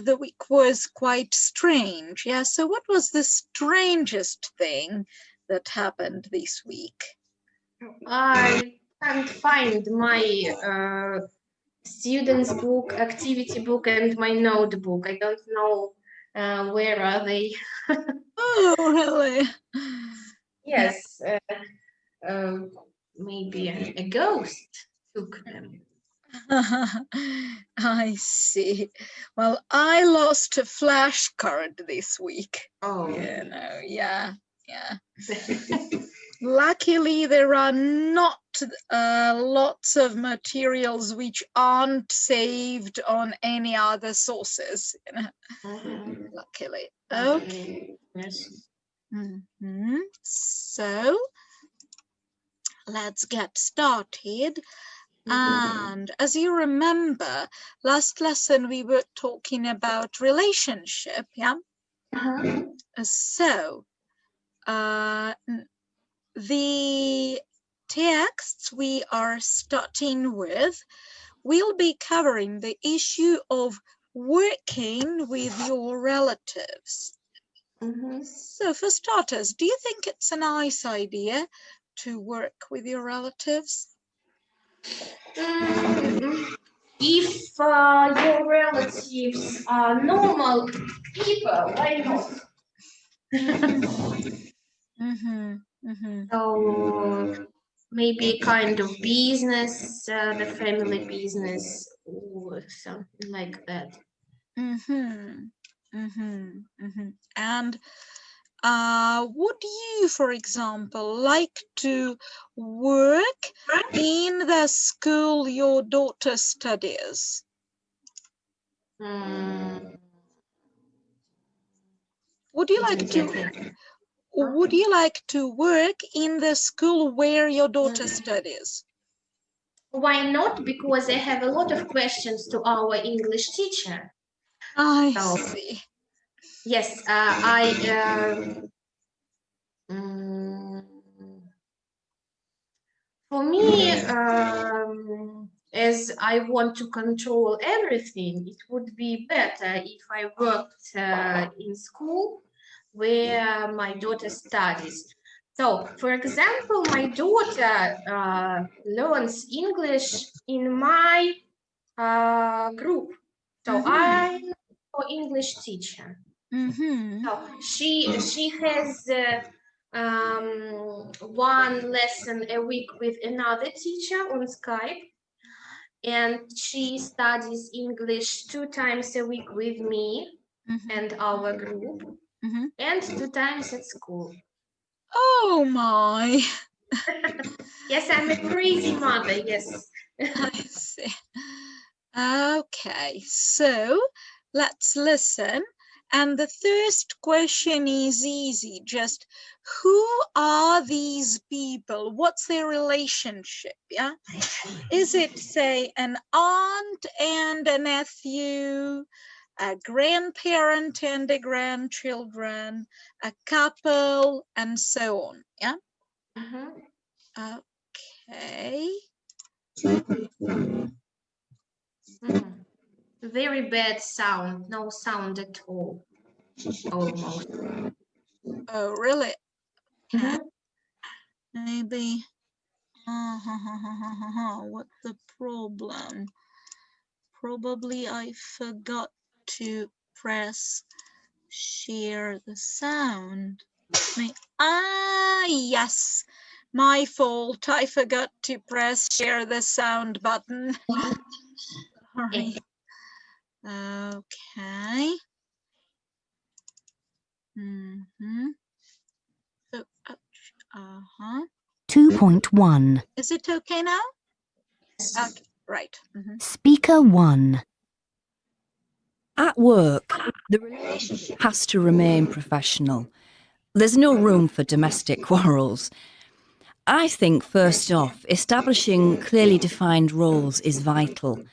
of the week was quite strange. Yeah, so what was the strangest thing that happened this week? I can't find my student's book, activity book, and my notebook. I don't know where are they. Oh, really? Yes, maybe a ghost took them. I see. Well, I lost a flashcard this week. Oh. Yeah. Luckily, there are not lots of materials which aren't saved on any other sources. Luckily. Okay. Yes. So let's get started. And as you remember, last lesson we were talking about relationship, yeah? So the texts we are starting with will be covering the issue of working with your relatives. So for starters, do you think it's a nice idea to work with your relatives? If your relatives are normal people, why not? So maybe kind of business, the family business or something like that. And would you, for example, like to work in the school your daughter studies? Would you like to work in the school where your daughter studies? Why not? Because I have a lot of questions to our English teacher. I see. Yes, for me, as I want to control everything, it would be better if I worked in school where my daughter studies. So, for example, my daughter learns English in my group. So I'm an English teacher. So she has one lesson a week with another teacher on Skype, and she studies English 2 times a week with me and our group, and 2 times at school. Oh my! Yes, I'm a crazy mother. Yes. I see. Okay, so let's listen. And the first question is easy. Just who are these people? What's their relationship? Yeah. Is it, say, an aunt and a nephew, a grandparent and a grandchildren, a couple, and so on? Yeah. Okay. Very bad sound, no sound at all. Almost. Oh, really? Maybe. What's the problem? Probably I forgot to press share the sound. Yes, my fault. I forgot to press share the sound button. Sorry. Okay. So, 2.1. Is it okay now? Okay, right. Speaker 1. At work, the relationship has to remain professional. There's no room for domestic quarrels. I think, first off, establishing clearly defined roles is vital.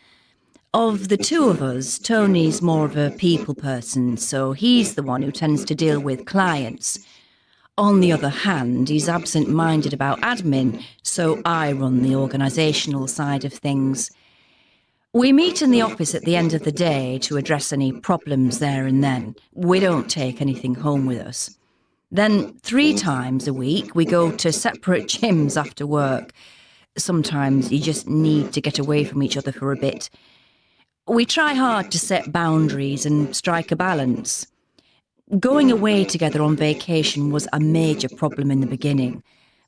Of the two of us, Tony's more of a people person, so he's the one who tends to deal with clients. On the other hand, he's absent-minded about admin, so I run the organisational side of things. We meet in the office at the end of the day to address any problems there and then. We don't take anything home with us. Then 3 times a week we go to separate gyms after work. Sometimes you just need to get away from each other for a bit. We try hard to set boundaries and strike a balance. Going away together on vacation was a major problem in the beginning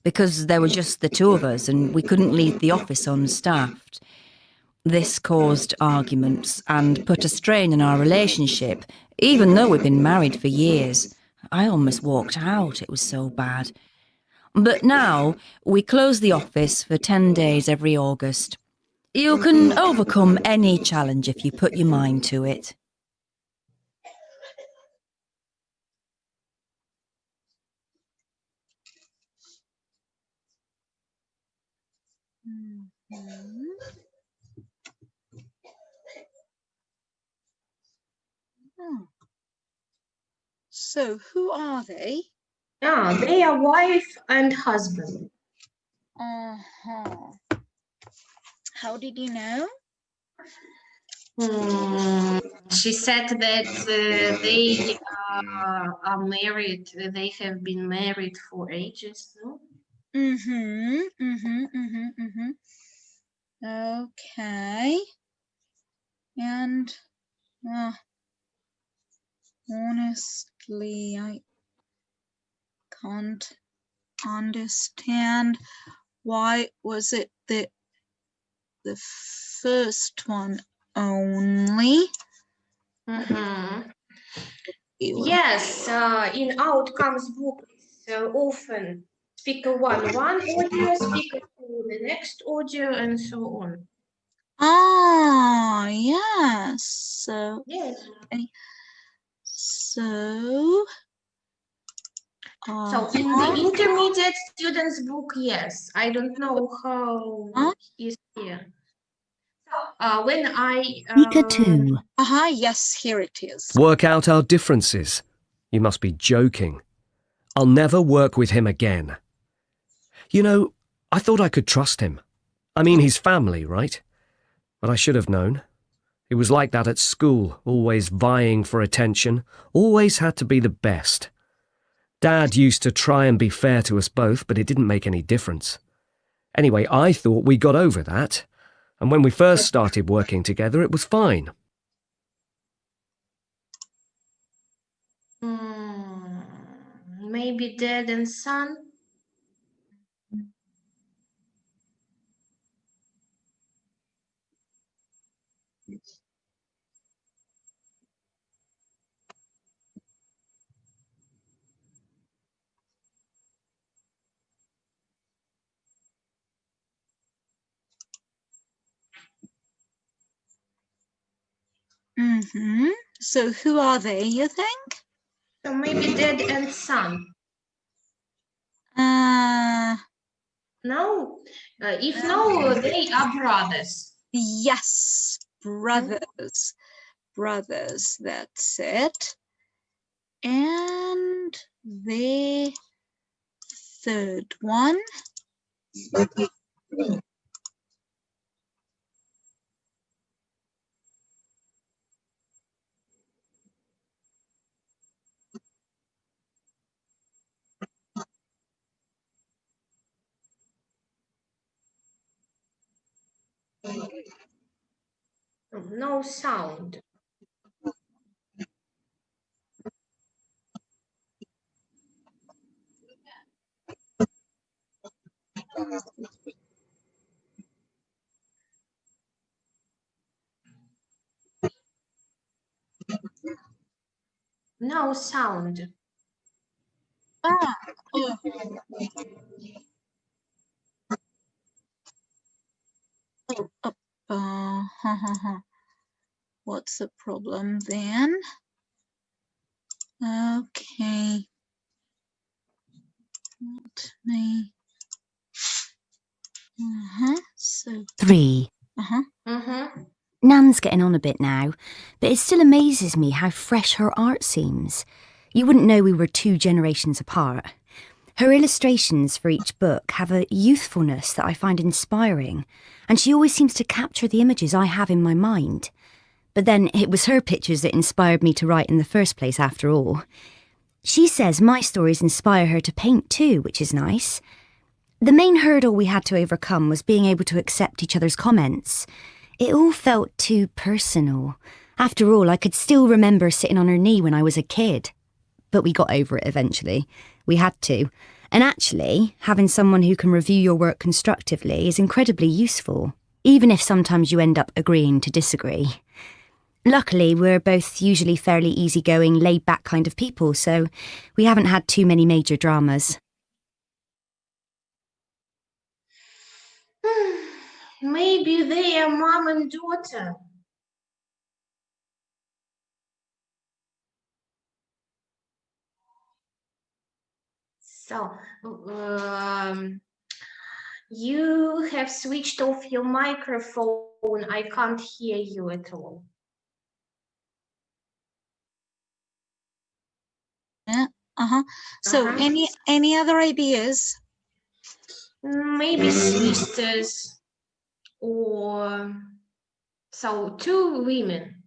because there were just the 2 of us and we couldn't leave the office unstaffed. This caused arguments and put a strain on our relationship, even though we'd been married for years. I almost walked out, it was so bad. But now we close the office for 10 days every August. You can overcome any challenge if you put your mind to it. Mhm. Oh. So who are they? They are wife and husband. Uh-huh. How did you know? She said that they are married. They have been married for ages, no? Okay. And honestly, I can't understand why was it the first one only? Yes, in outcomes book, often speaker 1 audio, speaker 2 the next audio, and so on. Ah, yes. So, Yes. okay. So in the intermediate students book, yes. I don't know how is here. When I Speaker 2. Yes, here it is. Work out our differences. You must be joking. I'll never work with him again. You know, I thought I could trust him. I mean, he's family, right? But I should have known. He was like that at school, always vying for attention, always had to be the best. Dad used to try and be fair to us both, but it didn't make any difference. Anyway, I thought we got over that, and when we first started working together, it was fine. Maybe dad and son. So who are they, you think? So maybe dad and son. No? If no, they are brothers. Yes, brothers. Brothers, that's it. And the third one. No sound. No sound. What's the problem then? Okay. Let me. So 3. Nan's getting on a bit now, but it still amazes me how fresh her art seems. You wouldn't know we were 2 generations apart. Her illustrations for each book have a youthfulness that I find inspiring, and she always seems to capture the images I have in my mind. But then it was her pictures that inspired me to write in the first place, after all. She says my stories inspire her to paint too, which is nice. The main hurdle we had to overcome was being able to accept each other's comments. It all felt too personal. After all, I could still remember sitting on her knee when I was a kid. But we got over it eventually. We had to. And actually, having someone who can review your work constructively is incredibly useful, even if sometimes you end up agreeing to disagree. Luckily, we're both usually fairly easygoing, laid-back kind of people, so we haven't had too many major dramas. Maybe they are mom and daughter. So, you have switched off your microphone. I can't hear you at all. Yeah. So any other ideas? Maybe sisters or so two women.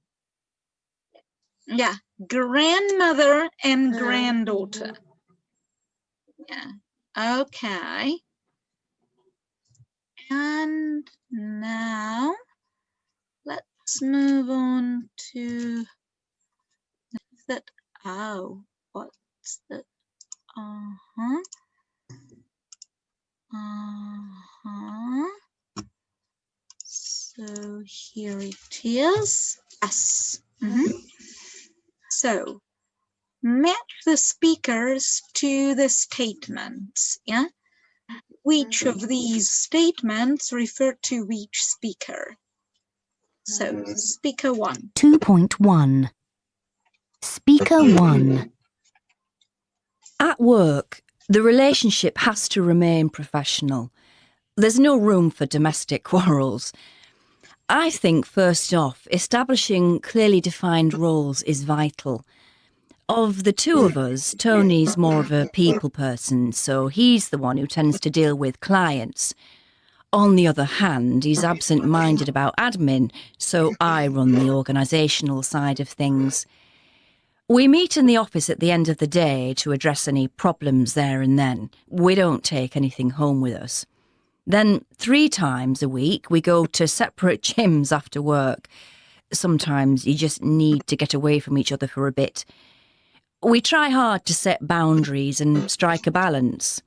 Yeah, grandmother and granddaughter. Yeah. Okay. And now let's move on to that. Oh, what's that? So here it is. Yes. So match the speakers to the statements. Yeah. Which of these statements refer to which speaker? So speaker 1. 2.1. Speaker 1. At work, the relationship has to remain professional. There's no room for domestic quarrels. I think, first off, establishing clearly defined roles is vital. Of the two of us, Tony's more of a people person, so he's the one who tends to deal with clients. On the other hand, he's absent-minded about admin, so I run the organisational side of things. We meet in the office at the end of the day to address any problems there and then. We don't take anything home with us. Then 3 times a week we go to separate gyms after work. Sometimes you just need to get away from each other for a bit. We try hard to set boundaries and strike a balance.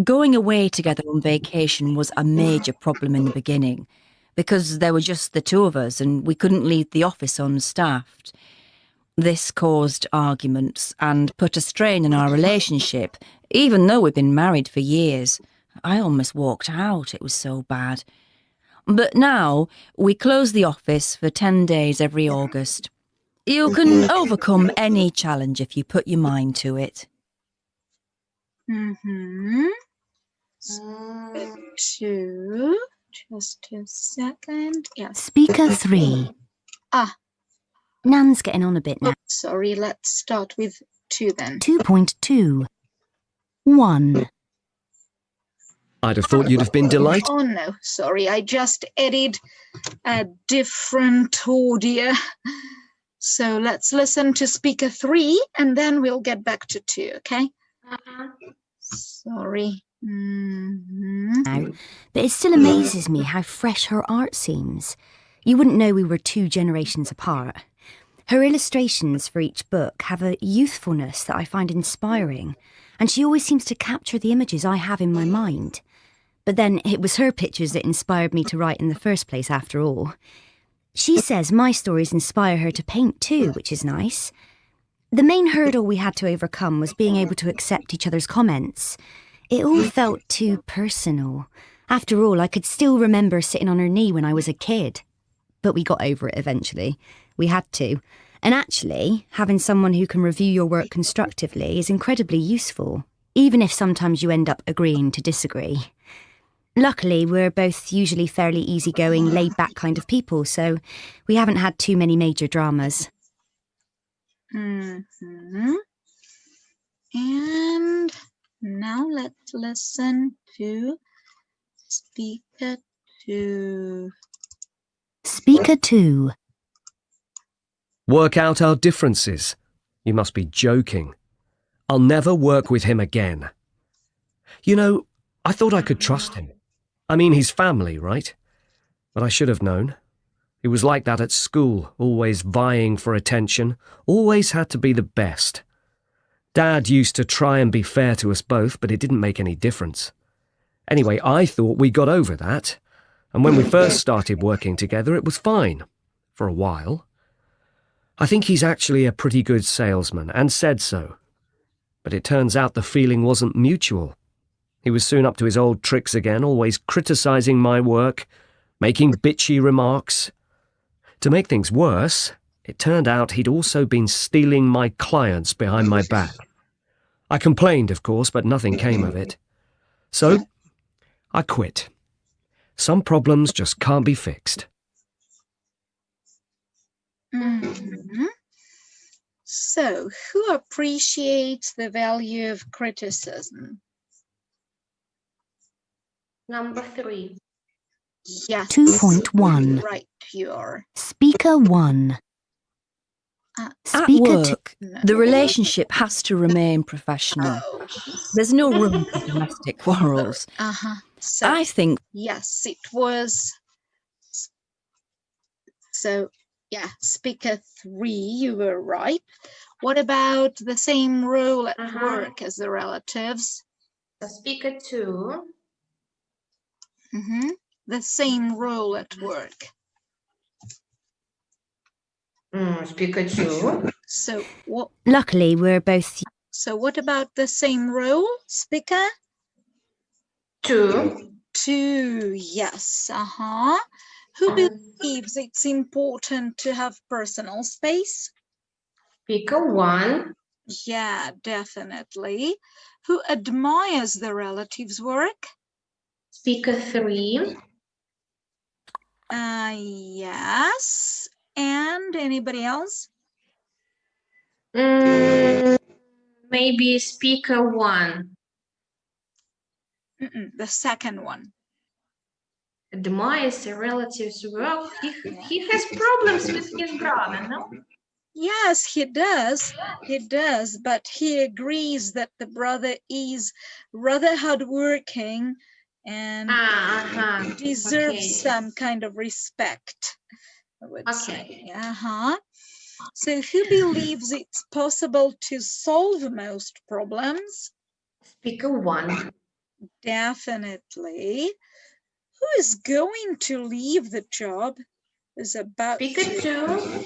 Going away together on vacation was a major problem in the beginning, because there were just the two of us and we couldn't leave the office unstaffed. This caused arguments and put a strain on our relationship, even though we'd been married for years. I almost walked out, it was so bad. But now, we close the office for 10 days every August. You can overcome any challenge if you put your mind to it. Two. Just a second. Yes. Speaker 3. Nan's getting on a bit now. Sorry, let's start with 2 then. 2.2. 1. I'd have thought you'd have been delighted. Oh no, sorry, I just added a different audio. So let's listen to speaker 3 and then we'll get back to 2, okay? Sorry. Now, but it still amazes me how fresh her art seems. You wouldn't know we were 2 generations apart. Her illustrations for each book have a youthfulness that I find inspiring, and she always seems to capture the images I have in my mind. But then it was her pictures that inspired me to write in the first place, after all. She says my stories inspire her to paint too, which is nice. The main hurdle we had to overcome was being able to accept each other's comments. It all felt too personal. After all, I could still remember sitting on her knee when I was a kid. But we got over it eventually. We had to. And actually, having someone who can review your work constructively is incredibly useful, even if sometimes you end up agreeing to disagree. Luckily, we're both usually fairly easygoing, laid-back kind of people, so we haven't had too many major dramas. And now let's listen to speaker 2. Speaker 2. Work out our differences. You must be joking. I'll never work with him again. You know, I thought I could trust him. I mean, he's family, right? But I should have known. He was like that at school, always vying for attention, always had to be the best. Dad used to try and be fair to us both, but it didn't make any difference. Anyway, I thought we got over that, and when we first started working together, it was fine. For a while. I think he's actually a pretty good salesman, and said so. But it turns out the feeling wasn't mutual. He was soon up to his old tricks again, always criticising my work, making bitchy remarks. To make things worse, it turned out he'd also been stealing my clients behind my back. I complained, of course, but nothing came of it. So, I quit. Some problems just can't be fixed. Mhm. So, who appreciates the value of criticism? Number 3. Yes. 2.1. Right, Pure. Speaker 1. At Speaker 2. work, the relationship has to remain professional. Oh, There's no room for domestic quarrels. so I think yes, it was. So, yeah, speaker 3, you were right. What about the same role at work as the relatives? So speaker 2. The same role at work. Speaker 2. So what? Luckily, we're both. So what about the same role, speaker? 2. 2, yes. Who believes it's important to have personal space? Speaker 1. Yeah, definitely. Who admires the relative's work? Speaker 3. Yes. And anybody else? Maybe speaker 1. The second one. Admires a relative's work. He has problems with his brother, no? Yes, he does. He does, but he agrees that the brother is rather hardworking and deserves some kind of respect, I would say. So who believes it's possible to solve most problems? Speaker 1. Definitely. Who is going to leave the job? Is about Speaker 2.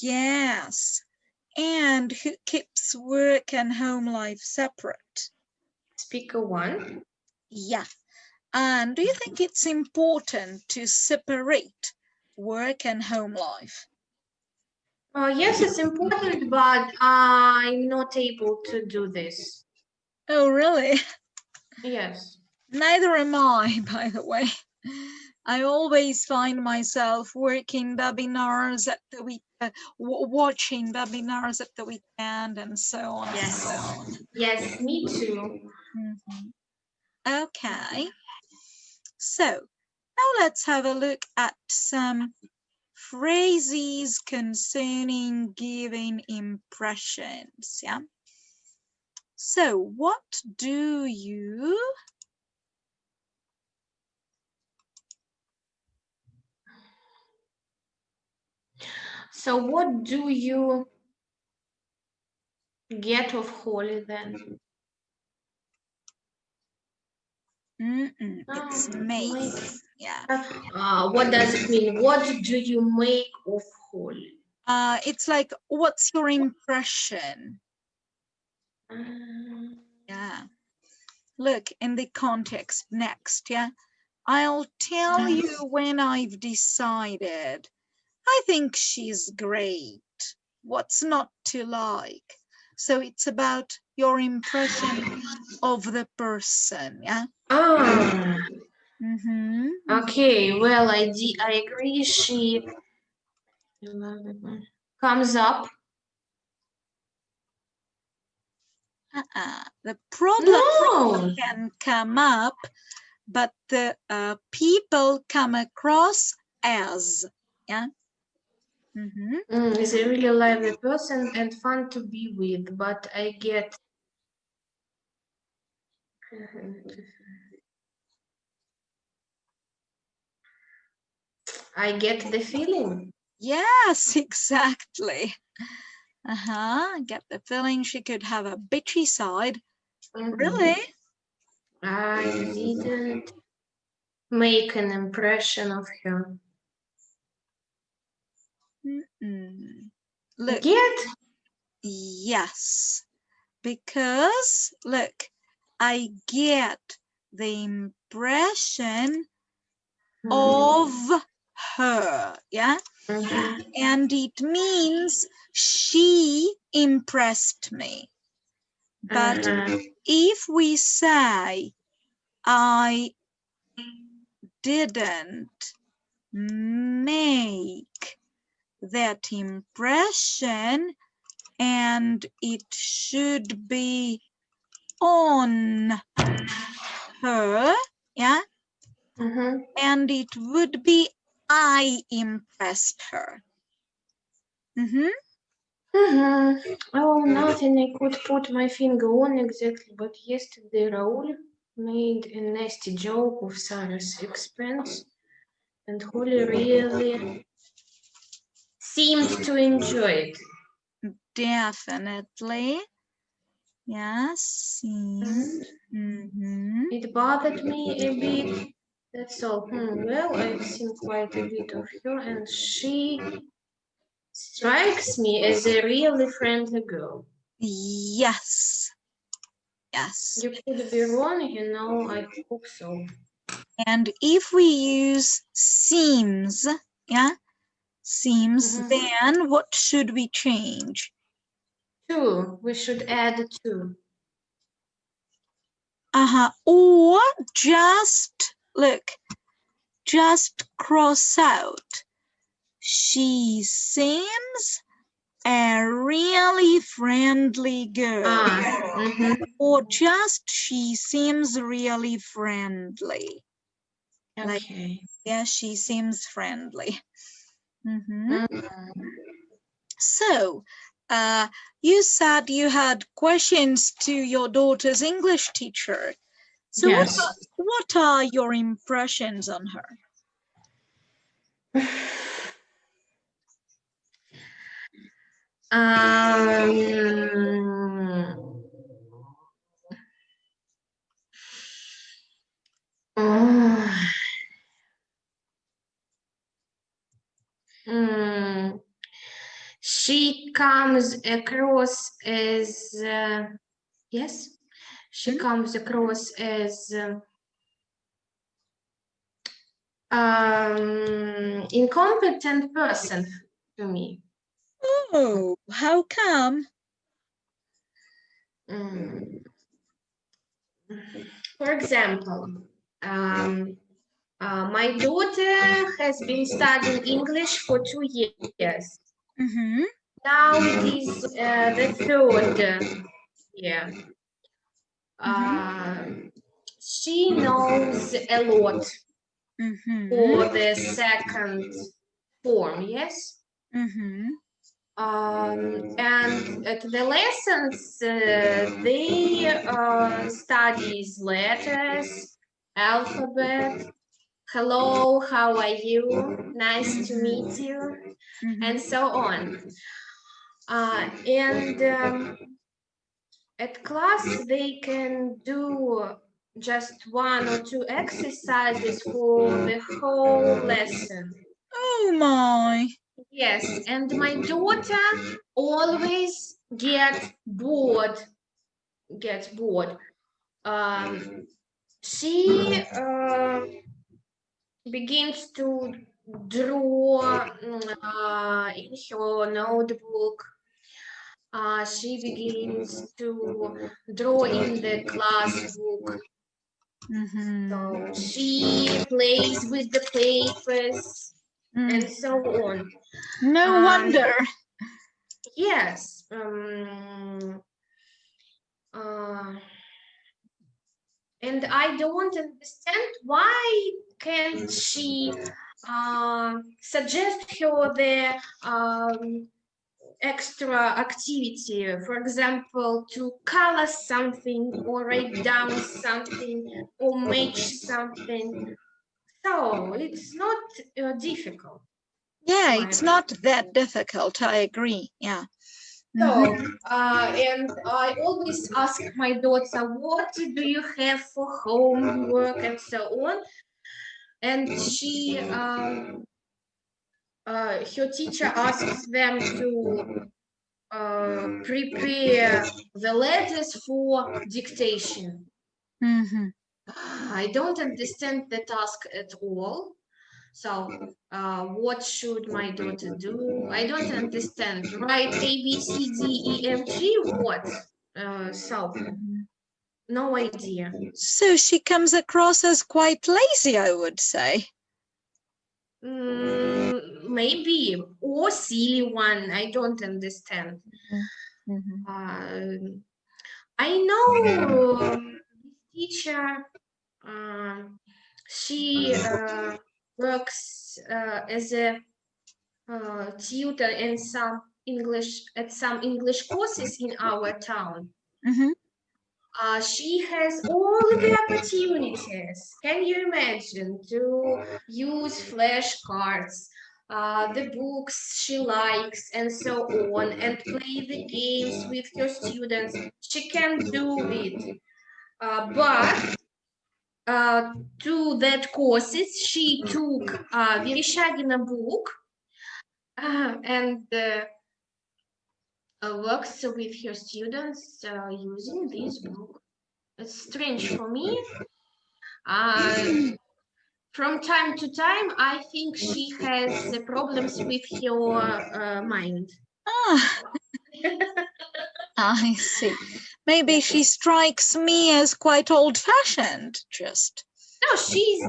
Yes. And who keeps work and home life separate? Speaker 1. Yeah. And do you think it's important to separate work and home life? Yes, it's important, but I'm not able to do this. Oh, really? Yes. Neither am I, by the way. I always find myself working webinars at the week, watching webinars at the weekend, and so on. Yes. And so on. Yes, me too. Okay. So now let's have a look at some phrases concerning giving impressions. Yeah. So what do you? So what do you get of Holly then? It's make. Yeah. What does it mean? What do you make of Holly? It's like, what's your impression? Yeah. Look in the context next. Yeah. I'll tell you when I've decided. I think she's great. What's not to like? So it's about your impression of the person, yeah? Okay, well, I agree. She comes up. The problem No. can come up, but the people come across as. Yeah. Is a really lively person and fun to be with, but I get the feeling. Yes, exactly. Get the feeling she could have a bitchy side. Really? I didn't make an impression of her. Look. Get? Yes. Because, look, I get the impression of her. Yeah? And it means she impressed me. But if we say I didn't make that impression and it should be on her, yeah? And it would be I impressed her. Oh, nothing I could put my finger on exactly, but yesterday Raul made a nasty joke of Sarah's expense, and Holly really seemed to enjoy it. Definitely. Yes. It bothered me a bit. That's all. Well, I've seen quite a bit of her, and she strikes me as a really friendly girl. Yes. Yes. You could be wrong, I hope so. And if we use seems, yeah, seems, then what should we change? Two. We should add two. Or just, look, just cross out. She seems a really friendly girl. Or just she seems really friendly. Okay. Like, yeah, she seems friendly. So, you said you had questions to your daughter's English teacher. So Yes. what are your impressions on her? She comes across as yes, she comes across as incompetent person to me. Oh, how come? For example, my daughter has been studying English for 2 years. Now it is the third year. She knows a lot for the second form, yes? And at the lessons, they studies letters, alphabet, hello, how are you, nice to meet you, and so on. And at class, they can do just 1 or 2 exercises for the whole lesson. Oh my. Yes, and my daughter always gets bored. She begins to draw in her notebook. She begins to draw in the class book. So she plays with the papers and so on. No wonder. Yes. and I don't understand why can't she suggest her the extra activity, for example, to color something or write down something or make something. So it's not difficult. Yeah, my it's not that difficult. I agree. Yeah. So, Mhm. and I always ask my daughter, what do you have for homework and so on. And her teacher asks them to prepare the letters for dictation. Mhm. I don't understand the task at all. So, what should my daughter do? I don't understand. Write A, B, C, D, E, F, G, what? So, no idea. So she comes across as quite lazy, I would say. Maybe, or silly one. I don't understand. Mhm. I know teacher. She works as a tutor in some English courses in our town. Mhm. She has all the opportunities. Can you imagine to use flashcards, the books she likes, and so on, and play the games with her students? She can do it, but to that courses she took Vereshchagina book and works with her students using this book. It's strange for me. From time to time, I think she has problems with her mind. Ah, I see. Maybe she strikes me as quite old-fashioned, just. No, she's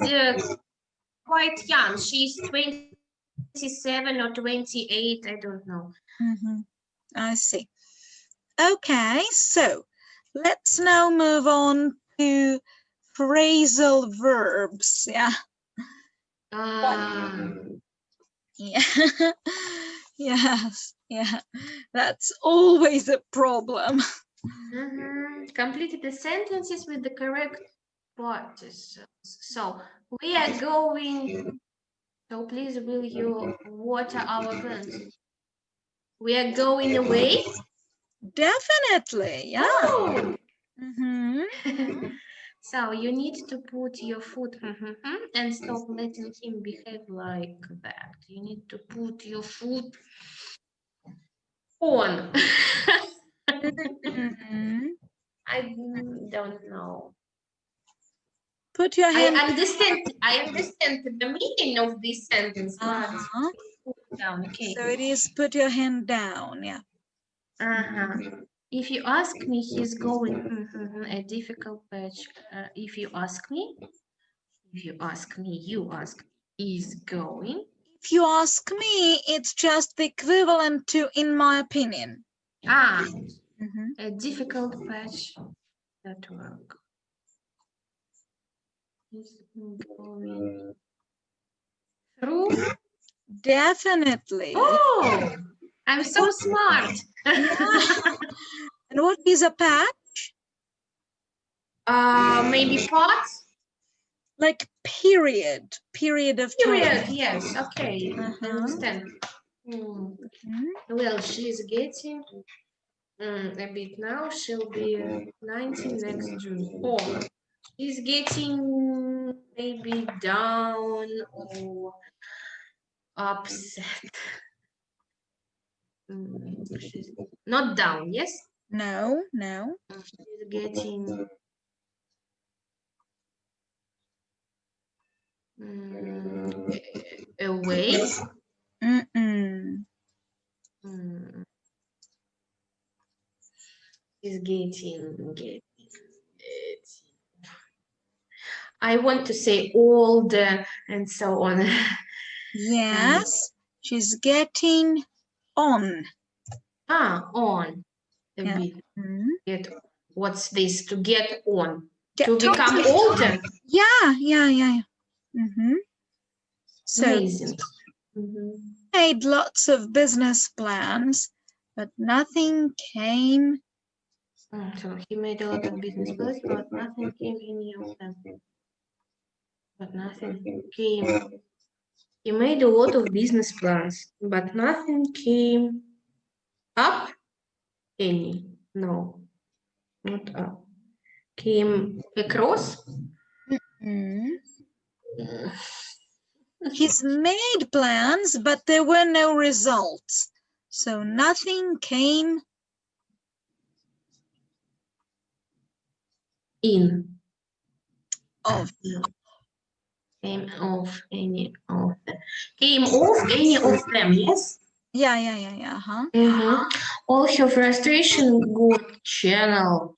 quite young. She's 27 or 28, I don't know. Mhm. I see. Okay, so let's now move on to phrasal verbs. Yeah. Yeah. Yes. Yeah. That's always a problem. Complete the sentences with the correct parts. So we are going. So please, will you water our plants? We are going away. Definitely. Yeah. Oh. So you need to put your foot and stop letting him behave like that. You need to put your foot on. Mhm. I don't know. Put your hand. I understand the meaning of this sentence, but Uh-huh. put down. Okay. So it is put your hand down. Yeah. If you ask me, he's going a difficult patch. If you ask me, you ask, is going. If you ask me, it's just the equivalent to in my opinion. Mhm. A difficult patch at work. Is going through. Definitely. Oh, I'm so smart. And what is a patch? Maybe parts. Like period of time. Period. Yes. Okay. I understand. Mhm. Well, she's getting a bit now. She'll be 19 next June. Oh, she's getting maybe down or upset. She's not down. Yes. No. She's getting away. She's getting. I want to say old and so on. Yes, she's getting on. On a Yeah. bit. Get What's this? To get on. Get To on. become older. Yeah. So Amazing. Mhm. made lots of business plans, but nothing came. So he made a lot of business plans, but nothing came any of them. But nothing came. He made a lot of business plans, but nothing came up. Any? No, not up. Came across. Mm. He's made plans, but there were no results. So nothing came In. of. Came off any of them. Came off any of them, yes? Yeah. All her frustration got channeled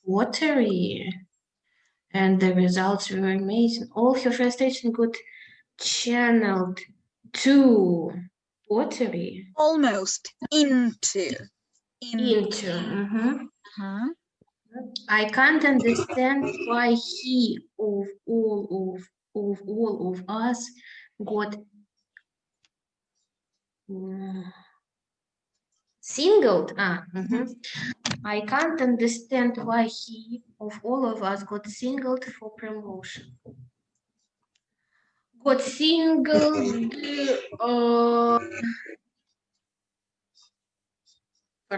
watery, and the results were amazing. All her frustration got channeled to watery. Almost into. Into. Uh-huh. I can't understand why he of all of us got singled. I can't understand why he of all of us got singled for promotion. Got singled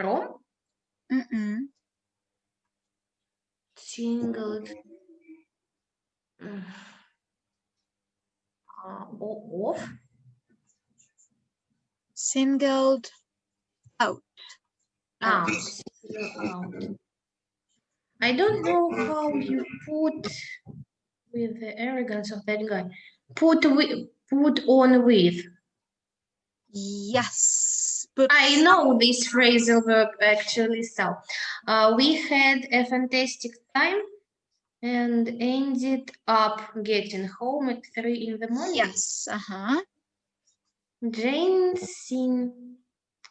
from? Singled off? Singled out. Out. Out. I don't know how you put with the arrogance of that guy. Put on with. Yes. But I know this phrasal verb actually. So we had a fantastic time and ended up getting home at 3 in the morning. yes. Jane seen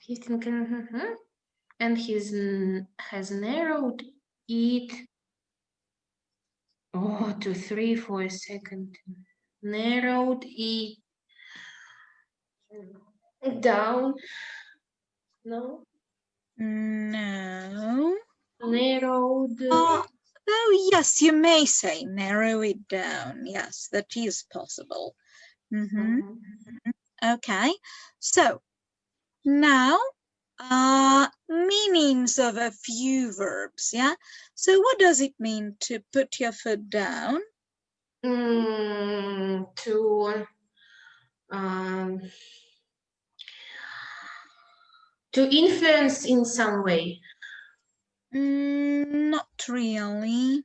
15 and has narrowed it to 3 for a second. Narrowed it down. No. No. Narrowed. Oh, yes, you may say narrow it down. Yes, that is possible. Okay, so now meanings of a few verbs, yeah? So what does it mean to put your foot down? To influence in some way. Not really.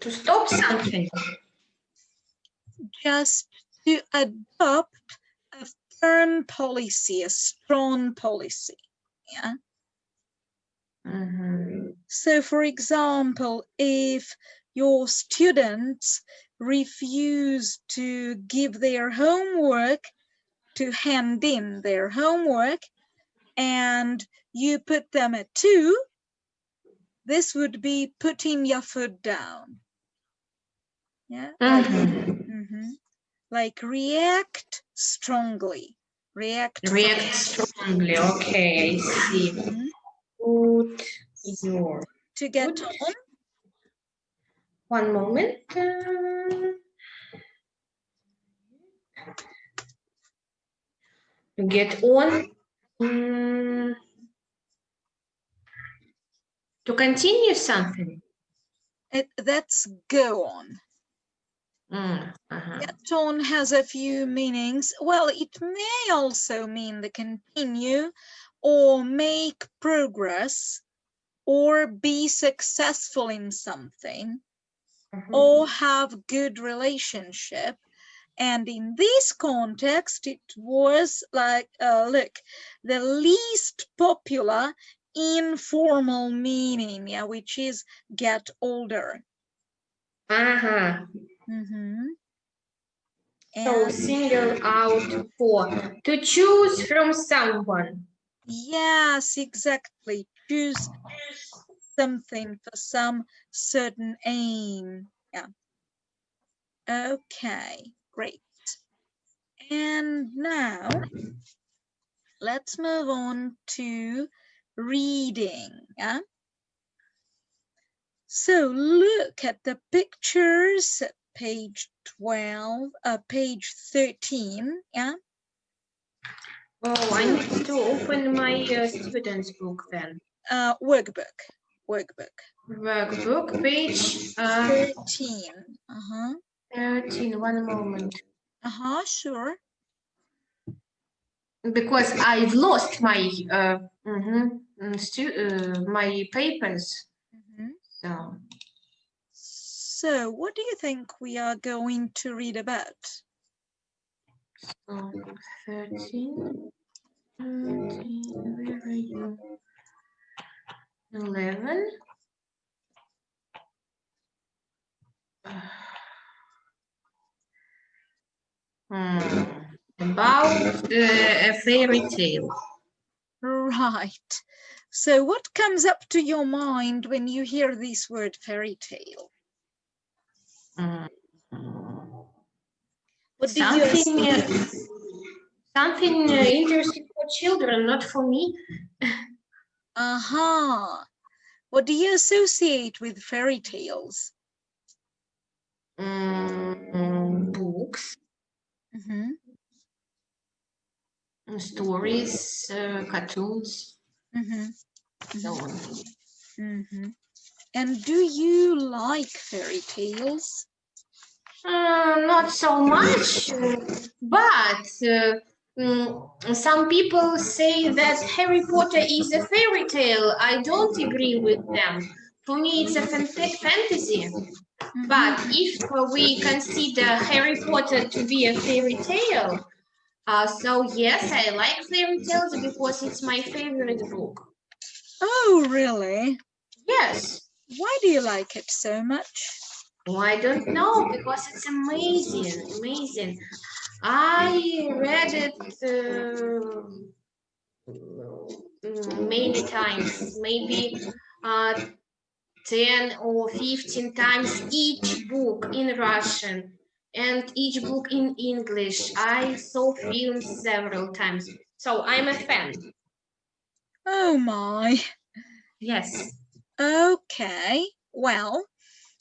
To stop something. Just to adopt a firm policy, a strong policy, yeah? So, for example, if your students refuse to give their homework, to hand in their homework, and you put them at 2, this would be putting your foot down. Yeah, like react strongly. React strongly. Okay, I see. Put your. To get on. One moment. To get on. To continue something. That's go on. Get on has a few meanings. Well, it may also mean the continue or make progress or be successful in something or have good relationship. And in this context, it was like, look, the least popular informal meaning, yeah, which is get older. So single out for to choose from someone. Yes, exactly. Choose something for some certain aim. Yeah. Okay, great. And now let's move on to reading. Yeah. So look at the pictures at page 12, page 13. Yeah. Oh, I need to open my student's book then. Workbook. Workbook, page 13. 13. One moment. Sure. Because I've lost my my papers. Mhm. So So what do you think we are going to read about? 13, 13, where are you? 11. About a fairy tale. Right. So what comes up to your mind when you hear this word fairy tale? Mm. What do you Something interesting for children, not for me. What do you associate with fairy tales? Books, Mhm. stories, cartoons, Mhm. so on. Mhm. And do you like fairy tales? Not so much, but some people say that Harry Potter is a fairy tale. I don't agree with them. For me, it's a fantasy. But if we consider Harry Potter to be a fairy tale, so yes, I like fairy tales because it's my favorite book. Oh, really? Yes. Why do you like it so much? Oh, I don't know, because it's amazing. I read it many times, maybe 10 or 15 times each book in Russian and each book in English. I saw films several times. So I'm a fan. Oh my. Yes. Okay. Well,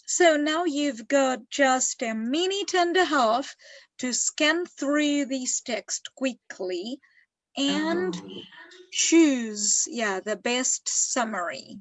so now you've got just a minute and a half to scan through this text quickly and choose, the best summary.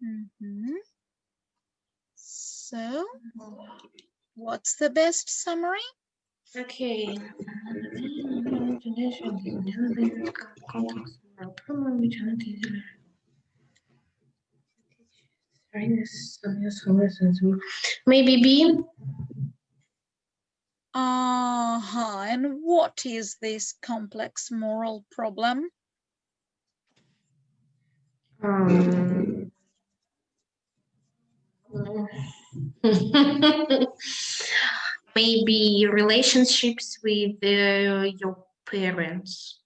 Mhm. So, what's the best summary? Okay. Maybe B. And what is this complex moral problem? Maybe relationships with your parents.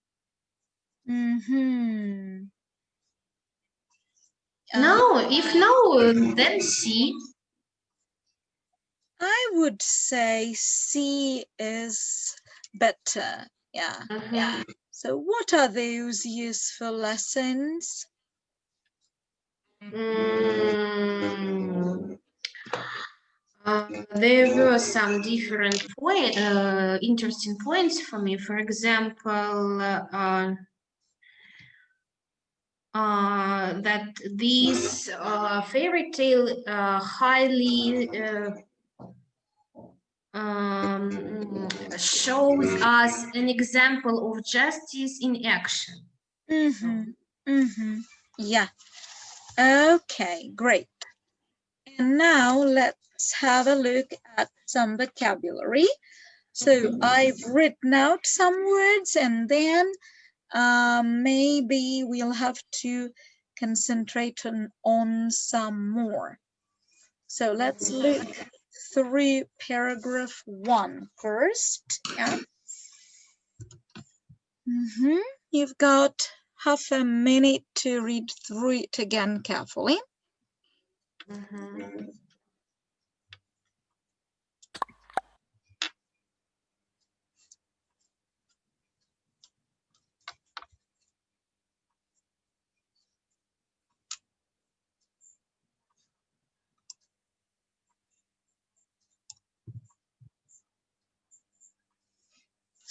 Mm-hmm. No, if no, then C. I would say C is better. Yeah. Yeah. So what are those useful lessons? There were some different interesting points for me. For example, that this fairy tale highly shows us an example of justice in action. Mm-hmm. Mm-hmm. Yeah. Okay, great. And now let's have a look at some vocabulary. So I've written out some words and then maybe we'll have to concentrate on some more. So let's look through paragraph 1 first. Yeah. You've got half a minute to read through it again carefully.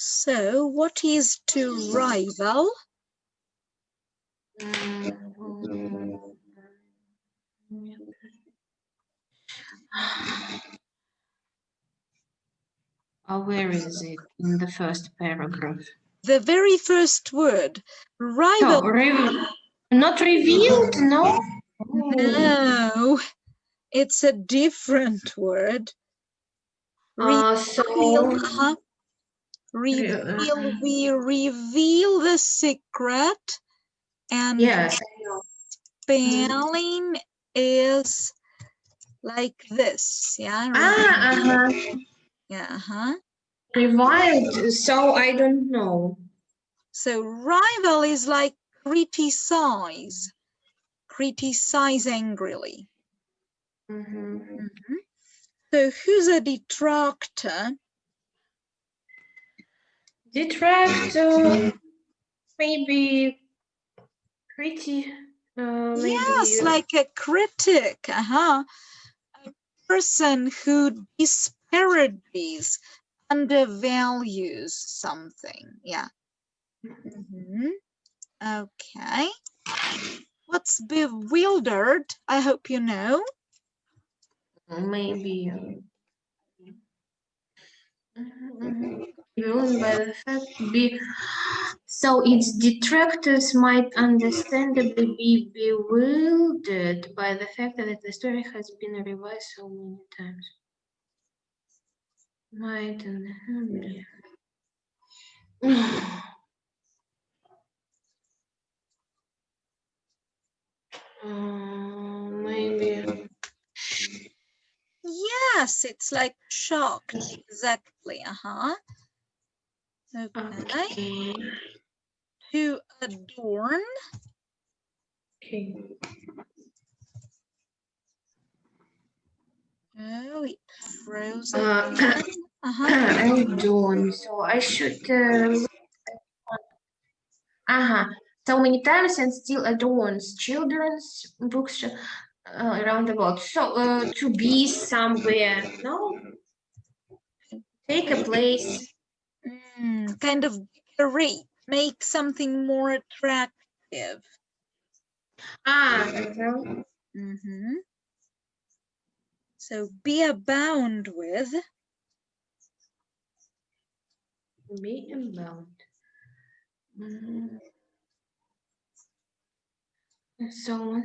So what is to rival? Where is it in the first paragraph? The very first word, rival. No, not revealed, no? No, it's a different word. So Reveal, we reveal the secret, and yes, spelling is like this. Yeah. Yeah. Reviled, so I don't know. So rival is like criticize angrily. So who's a detractor? Detractor, maybe pretty. Maybe Yes, like a critic. A person who disparages, undervalues something. Yeah. Okay. What's bewildered? I hope you know. maybe ruined by the fact be so its detractors might understandably be bewildered by the fact that the story has been revised so many times. Might understandably. Maybe. Yes, it's like shocked. Exactly. Okay. To adorn. Okay. Oh, it froze. Adorn. So I should. So many times and still adorns children's books around the world. So to be somewhere, no? Take a place. Kind of decorate, make something more attractive. adjective. So be abound with. Be abound. So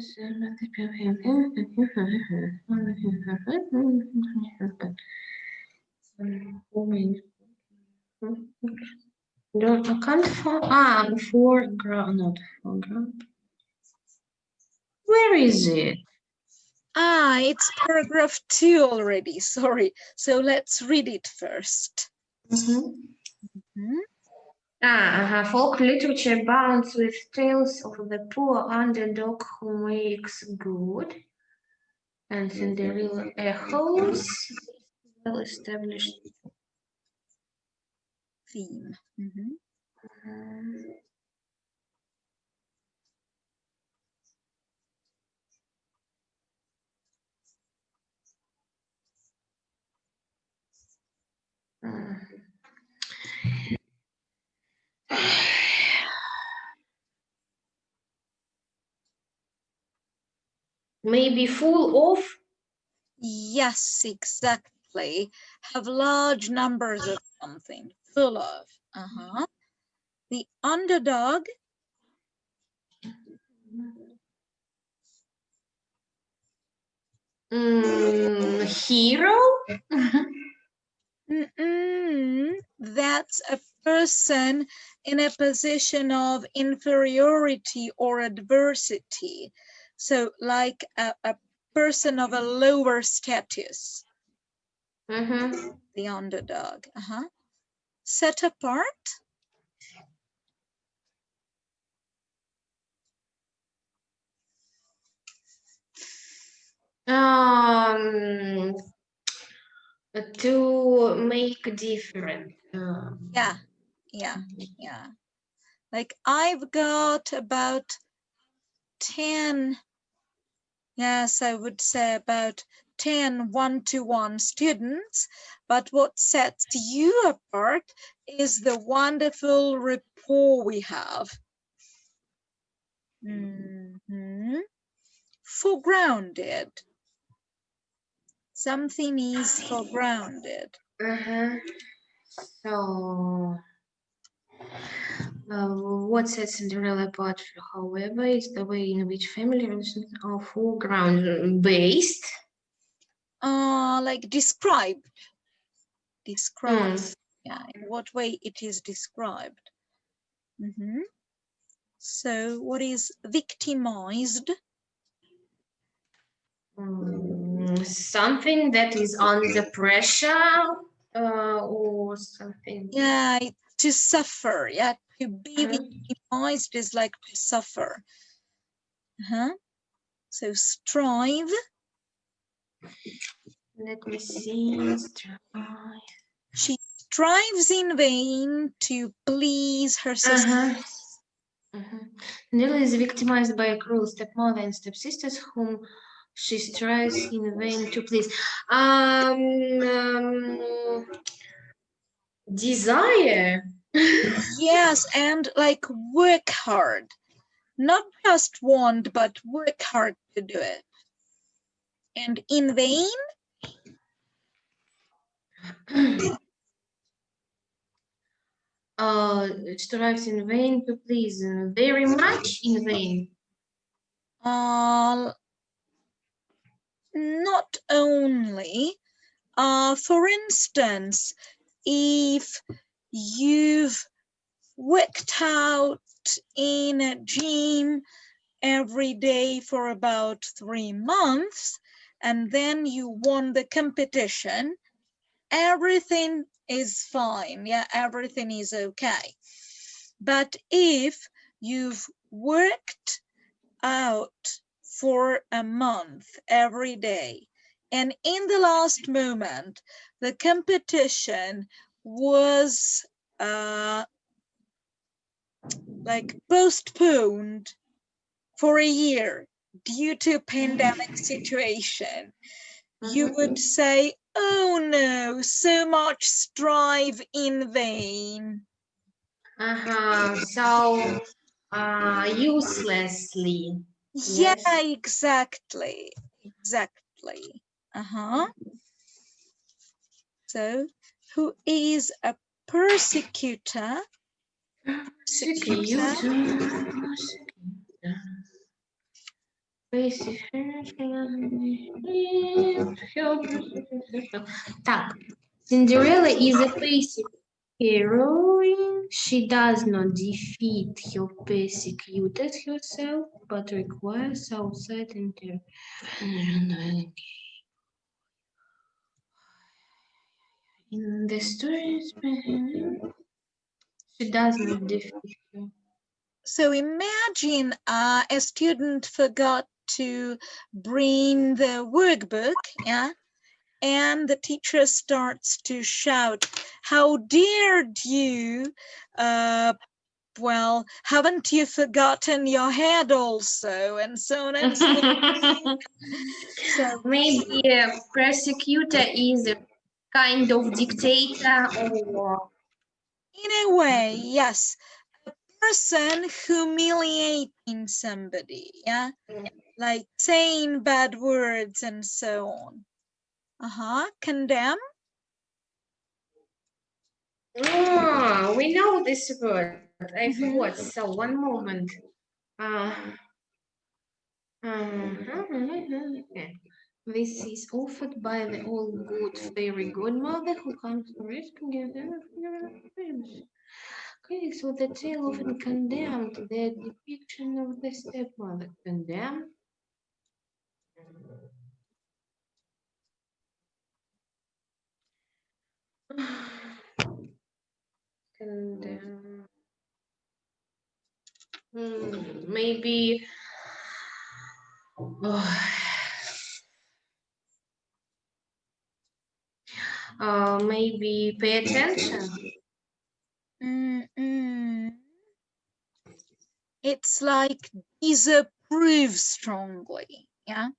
don't I can't find foreground, not foreground. Where is it? It's paragraph 2 already, sorry. So let's read it first. Folk literature abounds with tales of the poor underdog who makes good, and Cinderella echoes well-established Theme. Maybe full of. Yes, exactly. Have large numbers of something. Full of. The underdog. Hero. That's a person in a position of inferiority or adversity. So like a person of a lower status. The underdog. Set apart. To make different. Yeah. Like I've got about 10, yes, I would say about 10 one-to-one students, but what sets you apart is the wonderful rapport we have. Foregrounded. Something is foregrounded. So, what sets Cinderella apart, however, is the way in which family relations are foreground based. Like described. Yeah, in what way it is described. So what is victimized? Something that is under pressure or something. Yeah, to suffer. Yeah, to be victimized is like to suffer. So strive. Let me see. Strive. She strives in vain to please her sister. Nella is victimized by a cruel stepmother and stepsisters whom she strives in vain to please. Desire. Yes, and like work hard. Not just want, but work hard to do it. And in vain? Strives in vain to please. Very much in vain. Not only. For instance, if you've worked out in a gym every day for about 3 months, and then you won the competition, everything is fine. Yeah, everything is okay. But if you've worked out for a month every day, and in the last moment, the competition was like postponed for a year due to pandemic situation, you would say, oh no, so much strive in vain. So Uselessly. Yeah, Yes. exactly. Exactly. So, who is a persecutor? Так, Cinderella is a basic heroine. She does not defeat her persecutors herself, but requires outside intervention. In the stories, she does not defeat her. So imagine a student forgot to bring the workbook, yeah, and the teacher starts to shout, "How dared you? Well, haven't you forgotten your head also?" And so on and so on. So Maybe a persecutor is a kind of dictator or in a way, yes, a person humiliating somebody, yeah, like saying bad words and so on. Condemn. we know this word. I forgot. So one moment. Okay. This is offered by the all good fairy godmother who comes to rescue them. Critics of the tale often condemned the depiction of the stepmother. Condemn. Condemn. Maybe. Maybe pay attention. It's like disapprove strongly, yeah.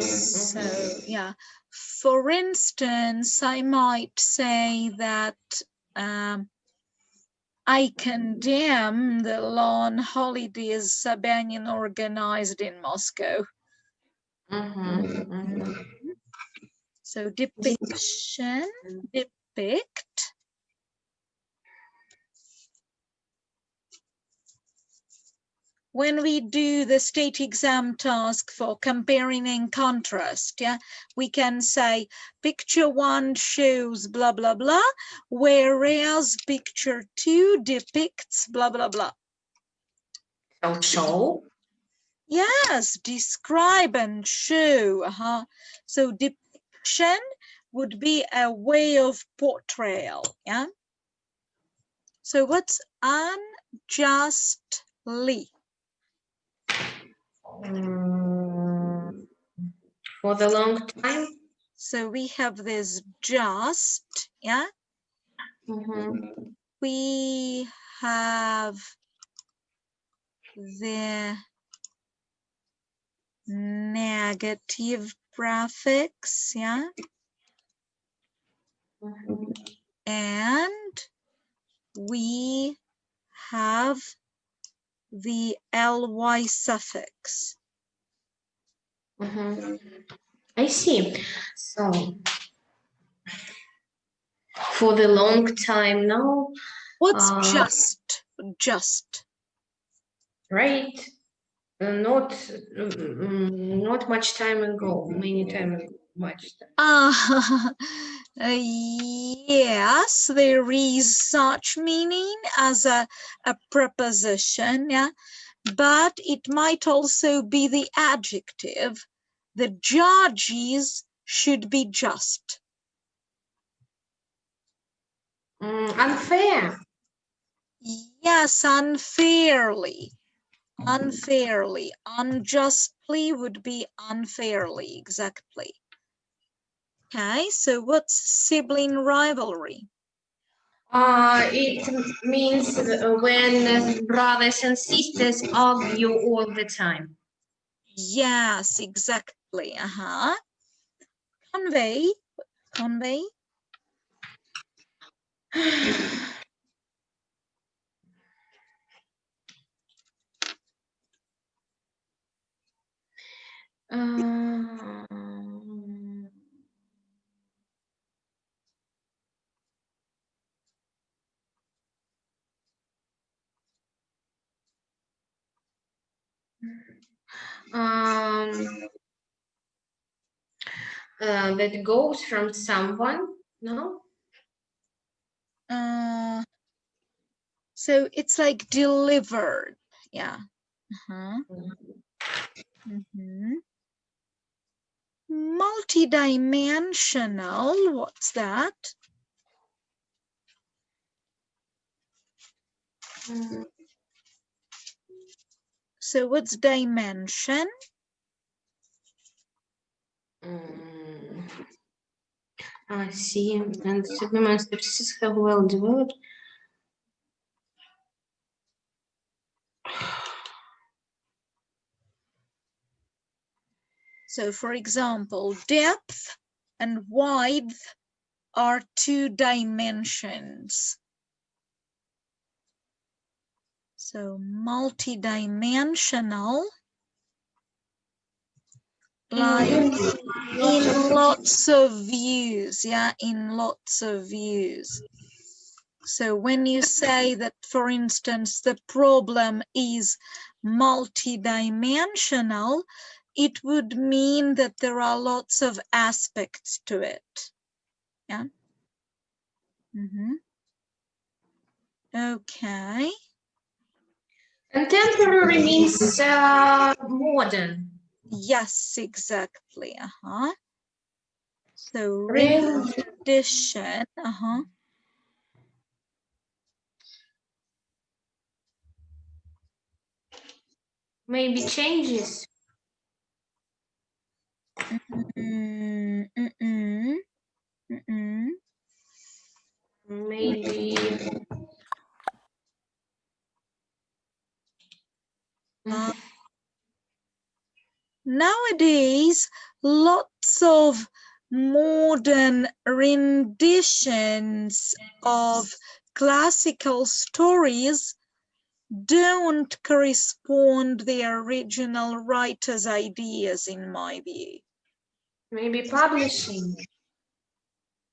So yeah, for instance, I might say that I condemn the long holidays Sabanian organized in Moscow. So depiction, depict. When we do the state exam task for comparing and contrast, yeah, we can say picture 1 shows blah, blah, blah, whereas picture 2 depicts blah, blah, blah. So show? Yes, describe and show. So depiction would be a way of portrayal, yeah? So what's unjustly? For the long time? So we have this just, yeah? We have the negative prefix, yeah? And we have the ly suffix. I see. So for the long time now. What's just? Right. Not much time ago. Many time ago. Much time. Yes, there is such meaning as a preposition, yeah, but it might also be the adjective. The judges should be just. Unfair. Yes, unfairly. Unfairly. Unjustly would be unfairly, exactly. Okay, so what's sibling rivalry? It means when brothers and sisters argue all the time. Yes, exactly. Convey. Convey. That goes from someone, no? So it's like delivered. Yeah. Multidimensional, what's that? So what's dimension? I see, and Superman species have well developed. So for example, depth and width are 2 dimensions. So multidimensional, like in lots of views, yeah, in lots of views. So when you say that, for instance, the problem is multidimensional, it would mean that there are lots of aspects to it. Yeah. Okay. Contemporary means modern. Yes, exactly. So rendition. Maybe changes. Maybe. Nowadays, lots of modern renditions of classical stories don't correspond the original writer's ideas, in my view. Maybe publishing.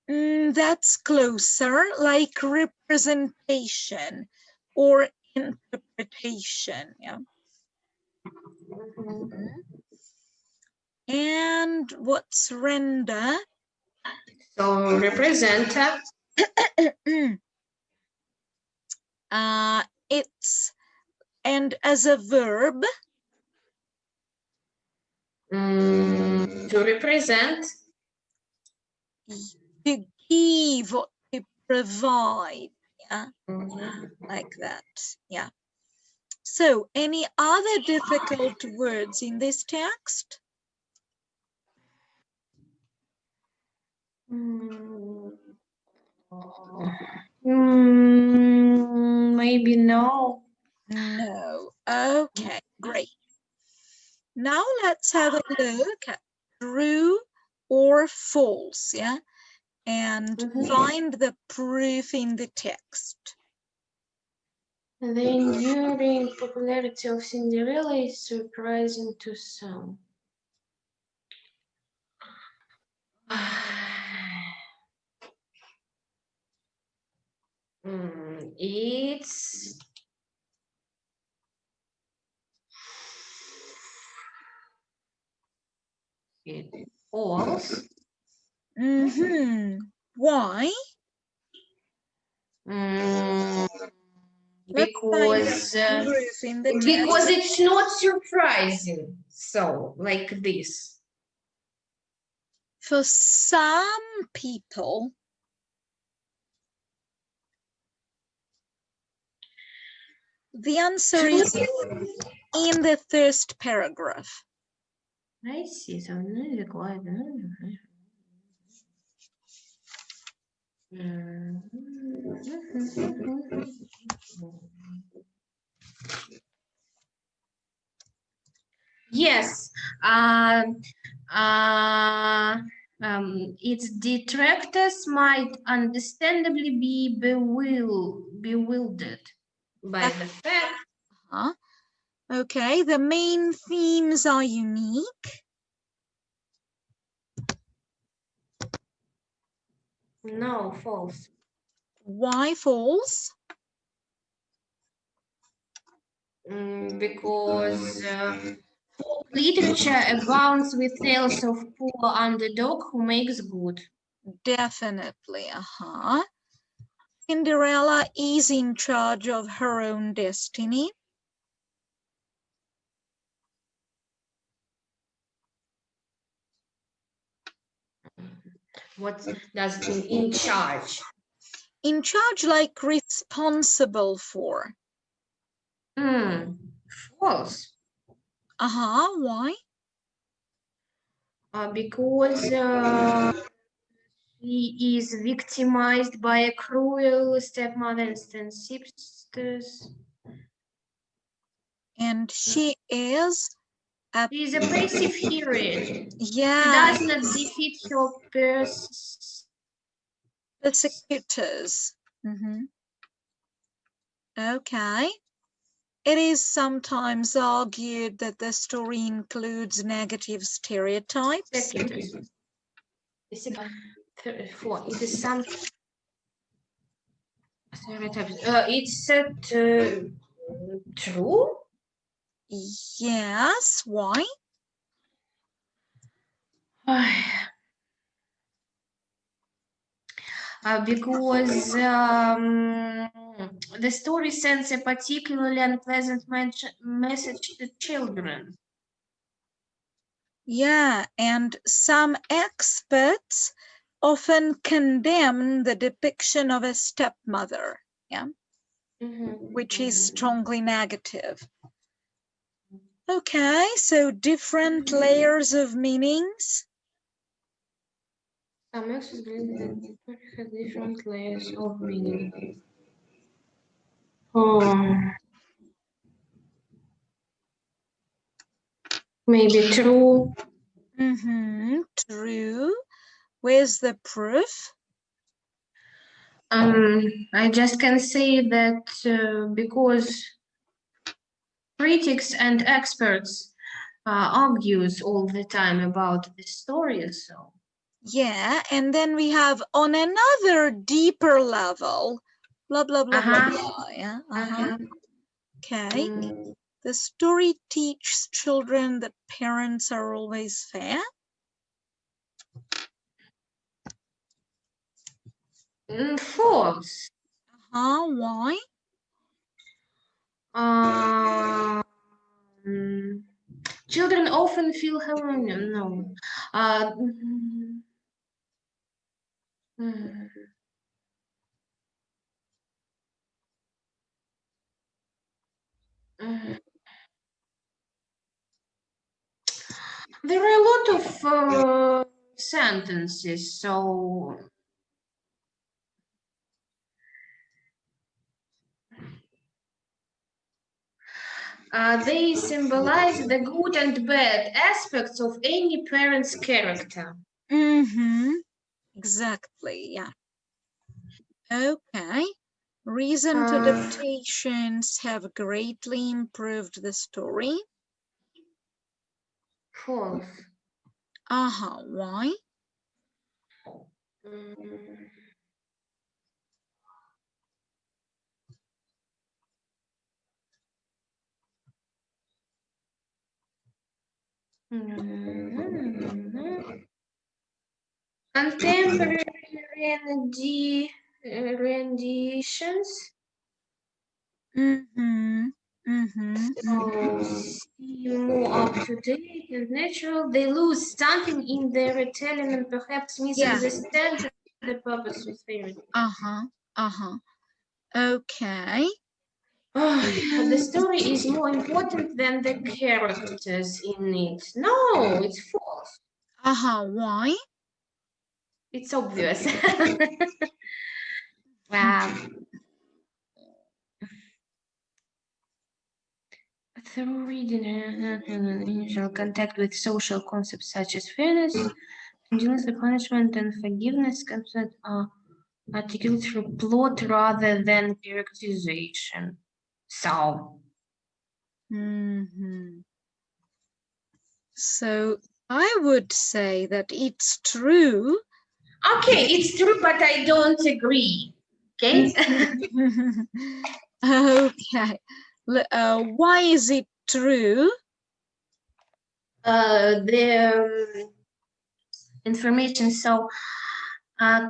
That's closer, like representation or interpretation, yeah. And what's render? So represent. It's, and as a verb? To represent. To give or to provide, yeah, like that, yeah. So any other difficult words in this text? Maybe no. No. Okay, great. Now let's have a look at true or false, yeah, and find the proof in the text. The enduring popularity of Cinderella is surprising to some. It's false. Why? Because it's not surprising. So, like this. For some people, the answer is in the first paragraph. I see. So, yes. Its detractors might understandably be bewildered by the fact. Okay, the main themes are unique. No, false. Why false? Because folk literature abounds with tales of poor underdog who makes good. Definitely, Cinderella is in charge of her own destiny. What does it mean in charge? In charge, like responsible for. False. Why? Because she is victimized by a cruel stepmother and stepsisters. And she is a She is a passive heroine. yeah, She does not defeat her persecutors. Okay. It is sometimes argued that the story includes negative stereotypes. It is some stereotypes. It's true. Yes, why? Because the story sends a particularly unpleasant message to children. Yeah, and some experts often condemn the depiction of a stepmother, which is strongly negative. Okay, so different layers of meanings. Some experts believe that it has different layers of meaning. Maybe true. True. Where's the proof? I just can say that because critics and experts argues all the time about the story, so. Yeah, and then we have on another deeper level, blah, blah, blah, blah, blah, yeah, Okay. The story teaches children that parents are always fair. False. Why? Children often feel no. There are a lot of sentences, so they symbolize the good and bad aspects of any parent's character. Exactly, yeah. Okay. Recent adaptations have greatly improved the story. False. Why? Contemporary renditions. Seem more up to date and natural. They lose something in their retelling and perhaps misunderstand the purpose of fairy tale. Okay. The story is more important than the characters in it. No, it's false. Why? It's obvious. Through reading initial contact with social concepts such as fairness, continuous punishment, and forgiveness concept are articulated through plot rather than characterization. So. So I would say that it's true Okay, it's true, but I don't agree. Okay. Okay. Why is it true? The information, so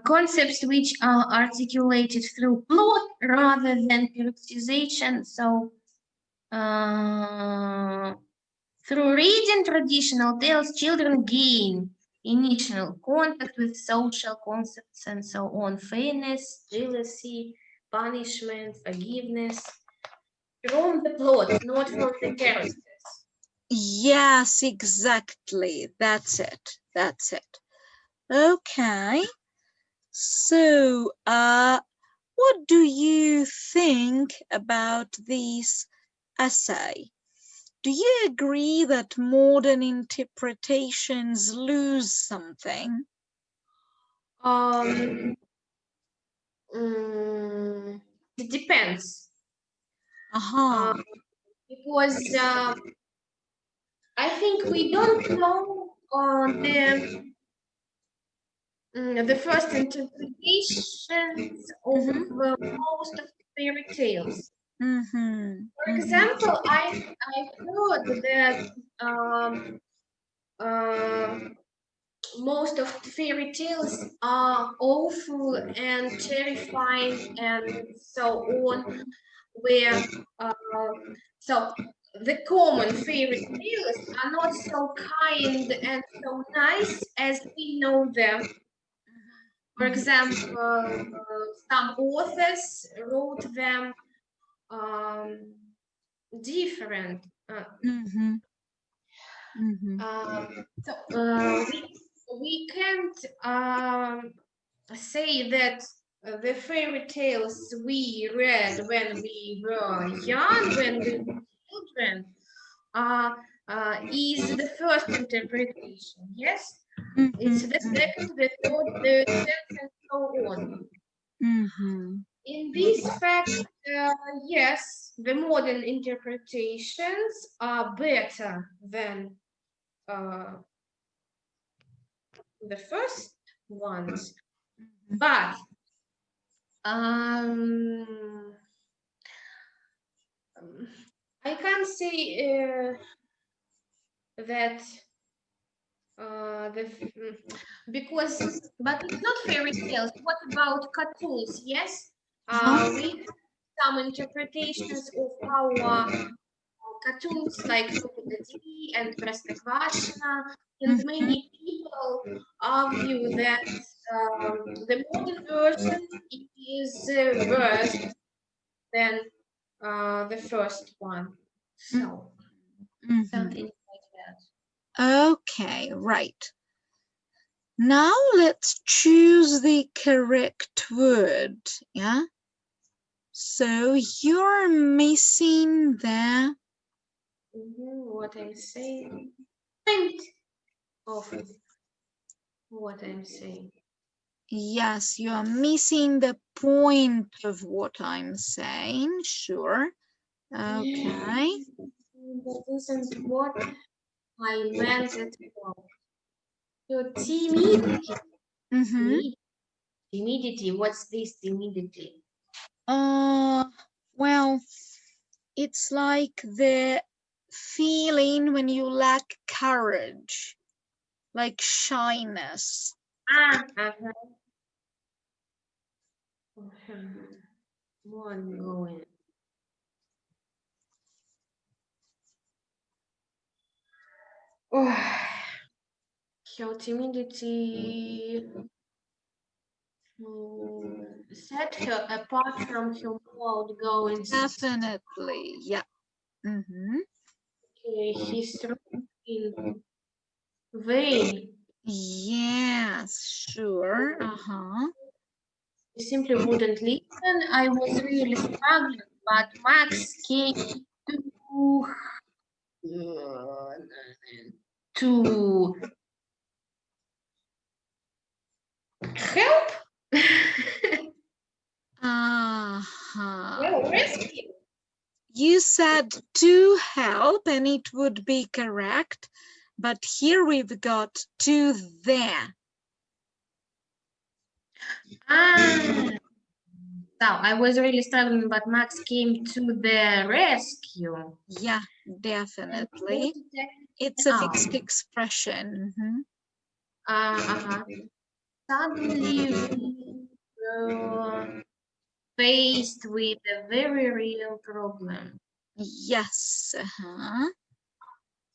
concepts which are articulated through plot rather than periodization. So through reading traditional tales, children gain initial contact with social concepts and so on: fairness, jealousy, punishment, forgiveness, from the plot, not from the characters. Yes, exactly. That's it. That's it. Okay. So, what do you think about this essay? Do you agree that modern interpretations lose something? It depends. Uh-huh. Because I think we don't know the first interpretations of most of the fairy tales. Mm-hmm. For example, I heard that most of the fairy tales are awful and terrifying and so on, where so the common fairy tales are not so kind and so nice as we know them. For example, some authors wrote them different. Mm-hmm. Mm-hmm. We can't say that the fairy tales we read when we were young, when we were children, is the first interpretation. Yes, it's the second, the third, the tenth, and so on. Mm-hmm. In this fact, yes, the modern interpretations are better than the first ones, but I can't say that but it's not fairy tales. What about cartoons? Yes, we have some interpretations of our cartoons like Tokodadi and Простоквашино, and many people argue that the modern version is worse than the first one. So something like that. Okay, right. Now let's choose the correct word. Yeah. So you're missing the What I'm saying. Point of what I'm saying. yes, you're missing the point of what I'm saying. Sure. Okay. That isn't what I meant at all. So timidity. Mm-hmm. Timidity. What's this timidity? Well, it's like the feeling when you lack courage, like shyness. One going. So timidity set her apart from her more outgoing sister. Definitely, yeah. Mm-hmm. He's in vain. Yes, sure. Uh-huh. He simply wouldn't listen. I was really struggling, but Max came to help. Uh-huh. Rescue. You said to help and it would be correct, but here we've got to there. So I was really struggling, but Max came to the rescue. Yeah, definitely. And It's a Oh. fixed expression. Mhm. Suddenly we were faced with a very real problem. Yes.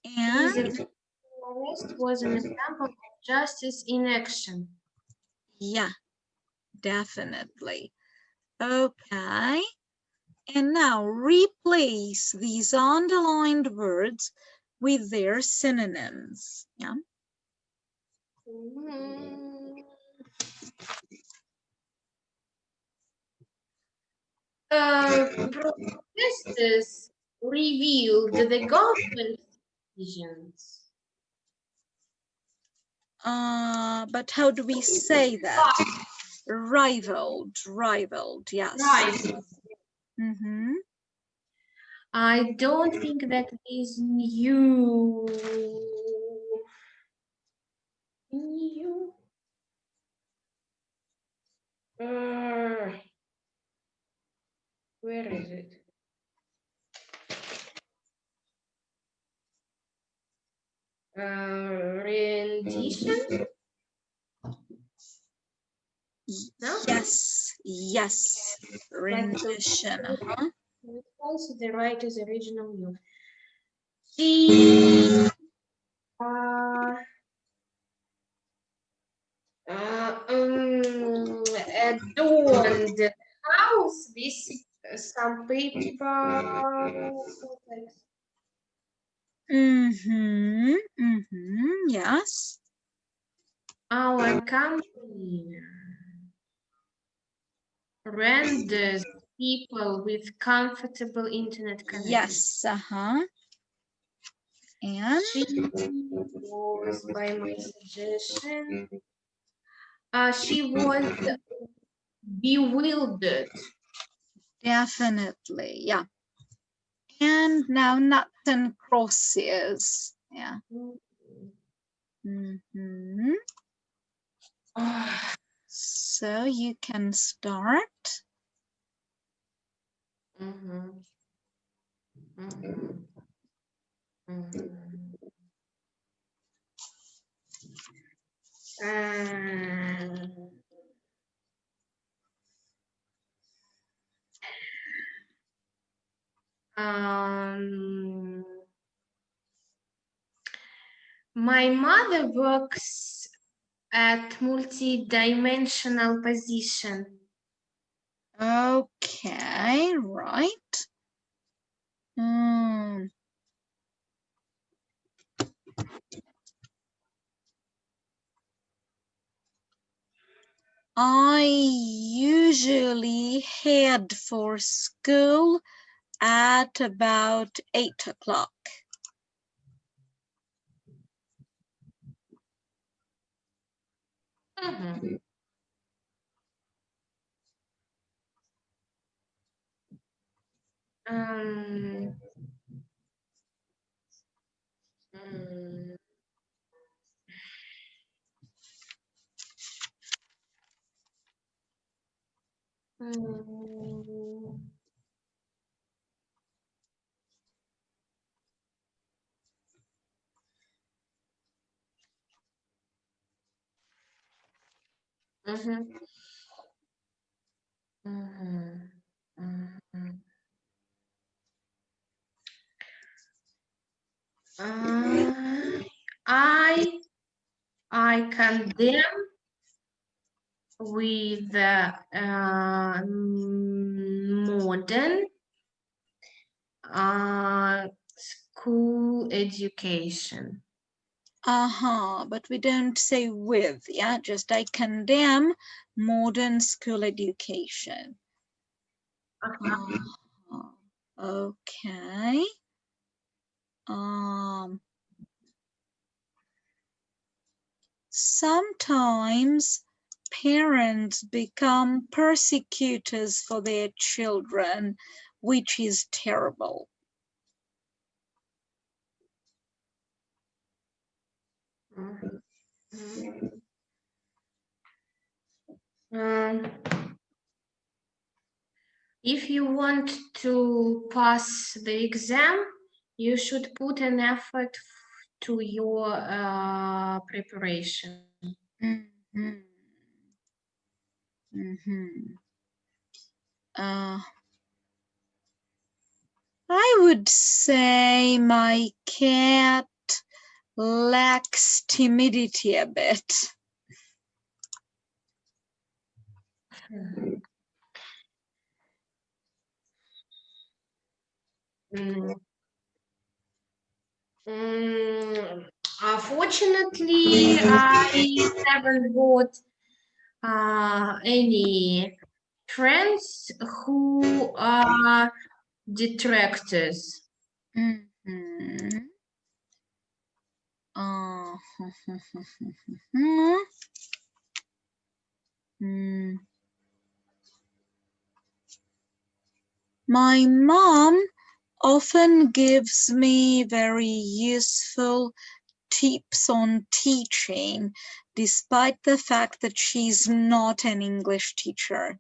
His And arrest was an example of justice in action. yeah, definitely. Okay. And now replace these underlined words with their synonyms. Yeah. Protesters revealed the government decisions. But how do we say that? Rivaled, yes. Right. Mm-hmm. I don't think that is new. New. Where is it? Rendition? No? Yes. Rendition. Also, the writer's original view. She adorned the house with some paper. Yes. Our company renders people with comfortable internet connection. Yes. And She was, by my suggestion, she was bewildered. definitely, yeah. And now nuts and crosses. Yeah. So you can start. My mother works at multi-dimensional position. Okay, right. I usually head for school at about 8 o'clock. I condemn with the modern school education. But we don't say with, yeah, just I condemn modern school education. Okay. Sometimes parents become persecutors for their children, which is terrible. if you want to pass the exam, you should put an effort to your preparation. Mhm. Mhm. I would say my cat lacks timidity a bit. Unfortunately, I haven't got any friends who are detractors. Mhm. Hmm. My mom often gives me very useful tips on teaching, despite the fact that she's not an English teacher.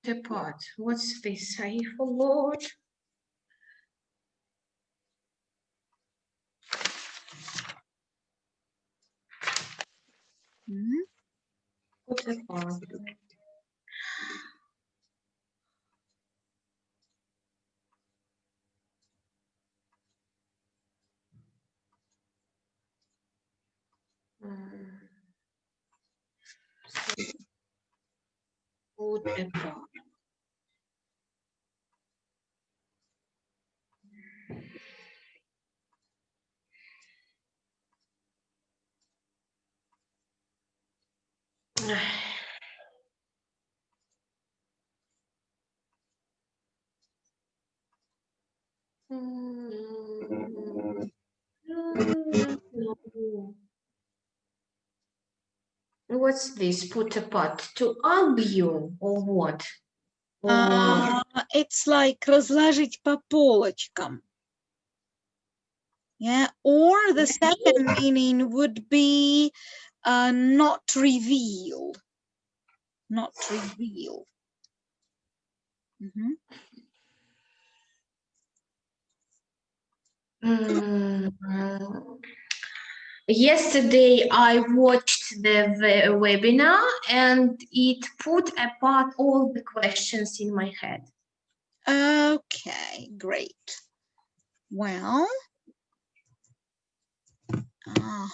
The part. What's this? I forgot. Hmm? What the part? What the part? What's this? Put apart? To argue or what? Or It's like разложить по полочкам. Yeah, or the second meaning would be not reveal. Not reveal. Mhm. yesterday I watched the webinar and it put apart all the questions in my head. Okay, great. Well, huh?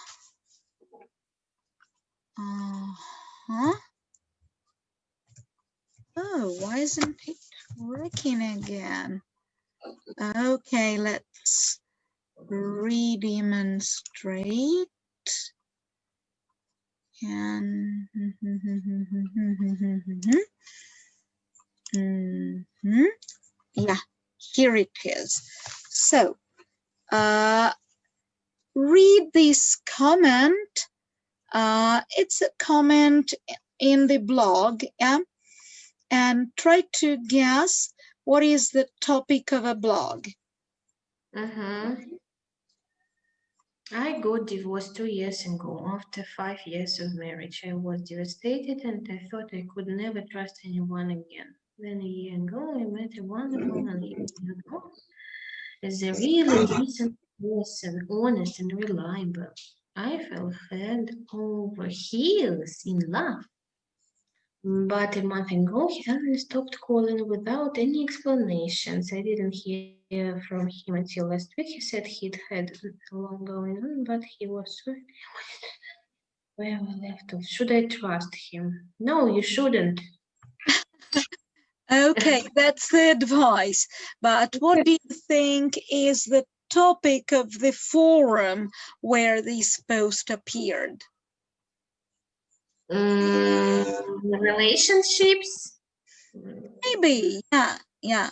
Oh, why isn't it working again? Okay, let's redemonstrate. And yeah, here it is. So, read this comment. It's a comment in the blog, yeah, and try to guess what is the topic of a blog. I got divorced 2 years ago. After 5 years of marriage, I was devastated and I thought I could never trust anyone again. Then a year ago, I met a wonderful and is a really decent person, honest and reliable. I fell head over heels in love. But a month ago, he suddenly stopped calling without any explanations. I didn't hear from him until last week. He said he'd had a lot going on, but he was so... Where we left off. Should I trust him? No, you shouldn't. Okay, that's the advice. But what do you think is the topic of the forum where this post appeared? Relationships? Maybe, yeah.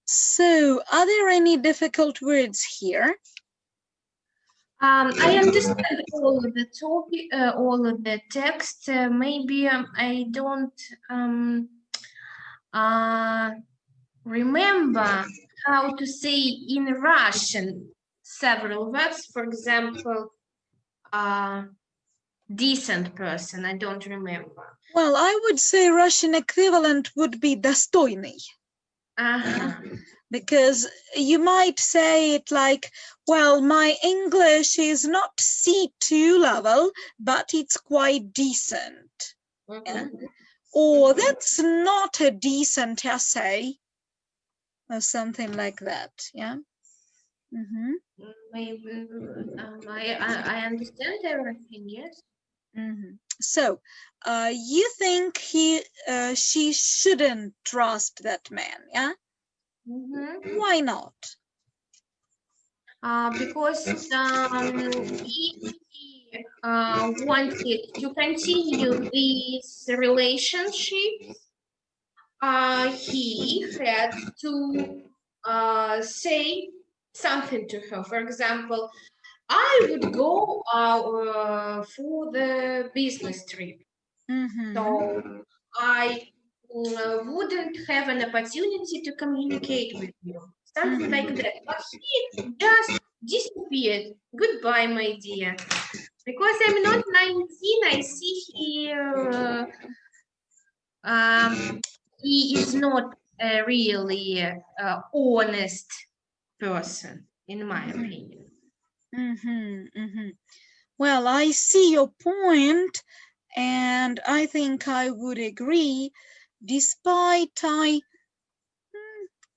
So, are there any difficult words here? I understand all of the topic, all of the text. Maybe I don't remember how to say in Russian several words. For example, decent person. I don't remember. Well, I would say Russian equivalent would be достойный. Uh-huh. Because you might say it like, well, my English is not C2 level, but it's quite decent. Yeah? Or that's not a decent essay, or something like that. Yeah. Mm-hmm. Maybe I understand everything. Yes. Mm-hmm. So, you think she shouldn't trust that man? Yeah. Why not? Because if he wanted to continue this relationship, he had to say something to her. For example, I would go for the business trip. Mm-hmm. So I wouldn't have an opportunity to communicate with you. Something like that. But he just disappeared. Goodbye, my dear. Because I'm not 19, I see he is not a really honest person, in my opinion. Mm-hmm. Mm-hmm. Well, I see your point, and I think I would agree, despite I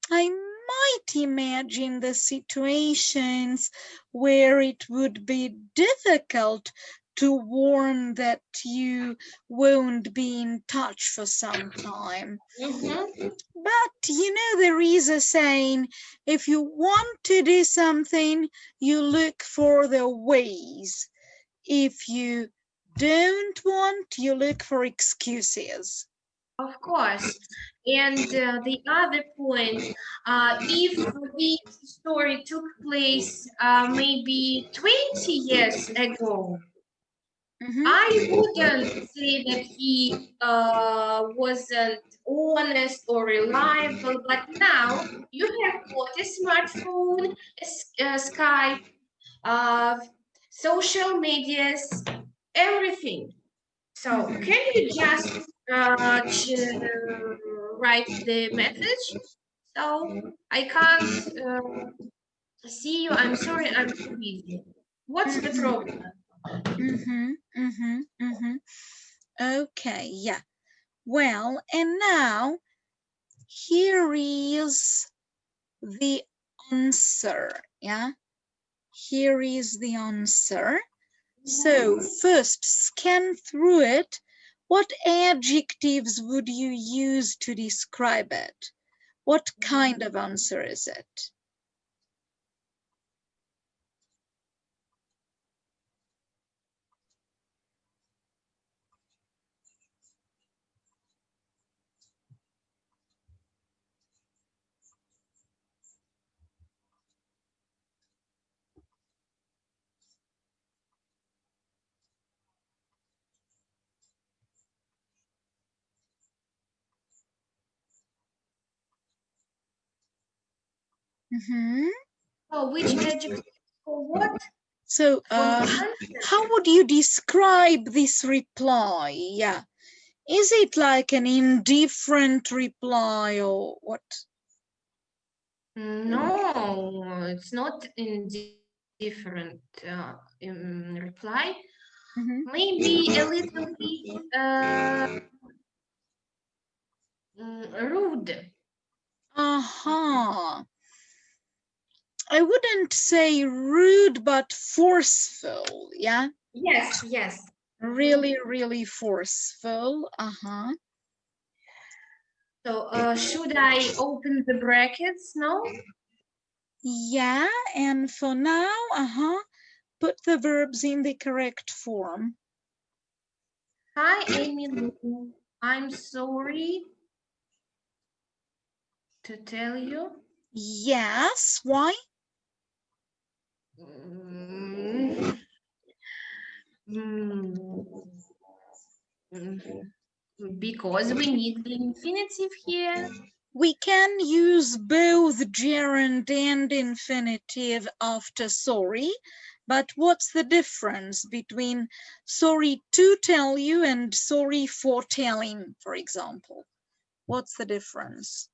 might imagine the situations where it would be difficult to warn that you won't be in touch for some time. But you know, there is a saying, if you want to do something, you look for the ways. If you don't want, you look for excuses. Of course. And the other point, if this story took place maybe 20 years ago, Mhm. I wouldn't say that he wasn't honest or reliable, but now you have got a smartphone, Skype, social medias, everything. So can you just write the message? So I can't see you. I'm sorry, I'm too busy. What's the problem? Okay, yeah. Well, and now here is the answer, yeah? Here is the answer. So first, scan through it. What adjectives would you use to describe it? What kind of answer is it? Oh, which adjective for what? So, how would you describe this reply? Yeah. Is it like an indifferent reply or what? No, it's not indifferent reply. Maybe a little bit rude. Uh-huh. I wouldn't say rude, but forceful, yeah? Yes, yes. Really, really forceful, uh-huh. So should I open the brackets now? Yeah, and for now, put the verbs in the correct form. Hi, Amy Lou. I'm sorry to tell you. Yes, why? Because we need the infinitive here. We can use both gerund and infinitive after sorry, But what's the difference between sorry to tell you and sorry for telling, for example? What's the difference?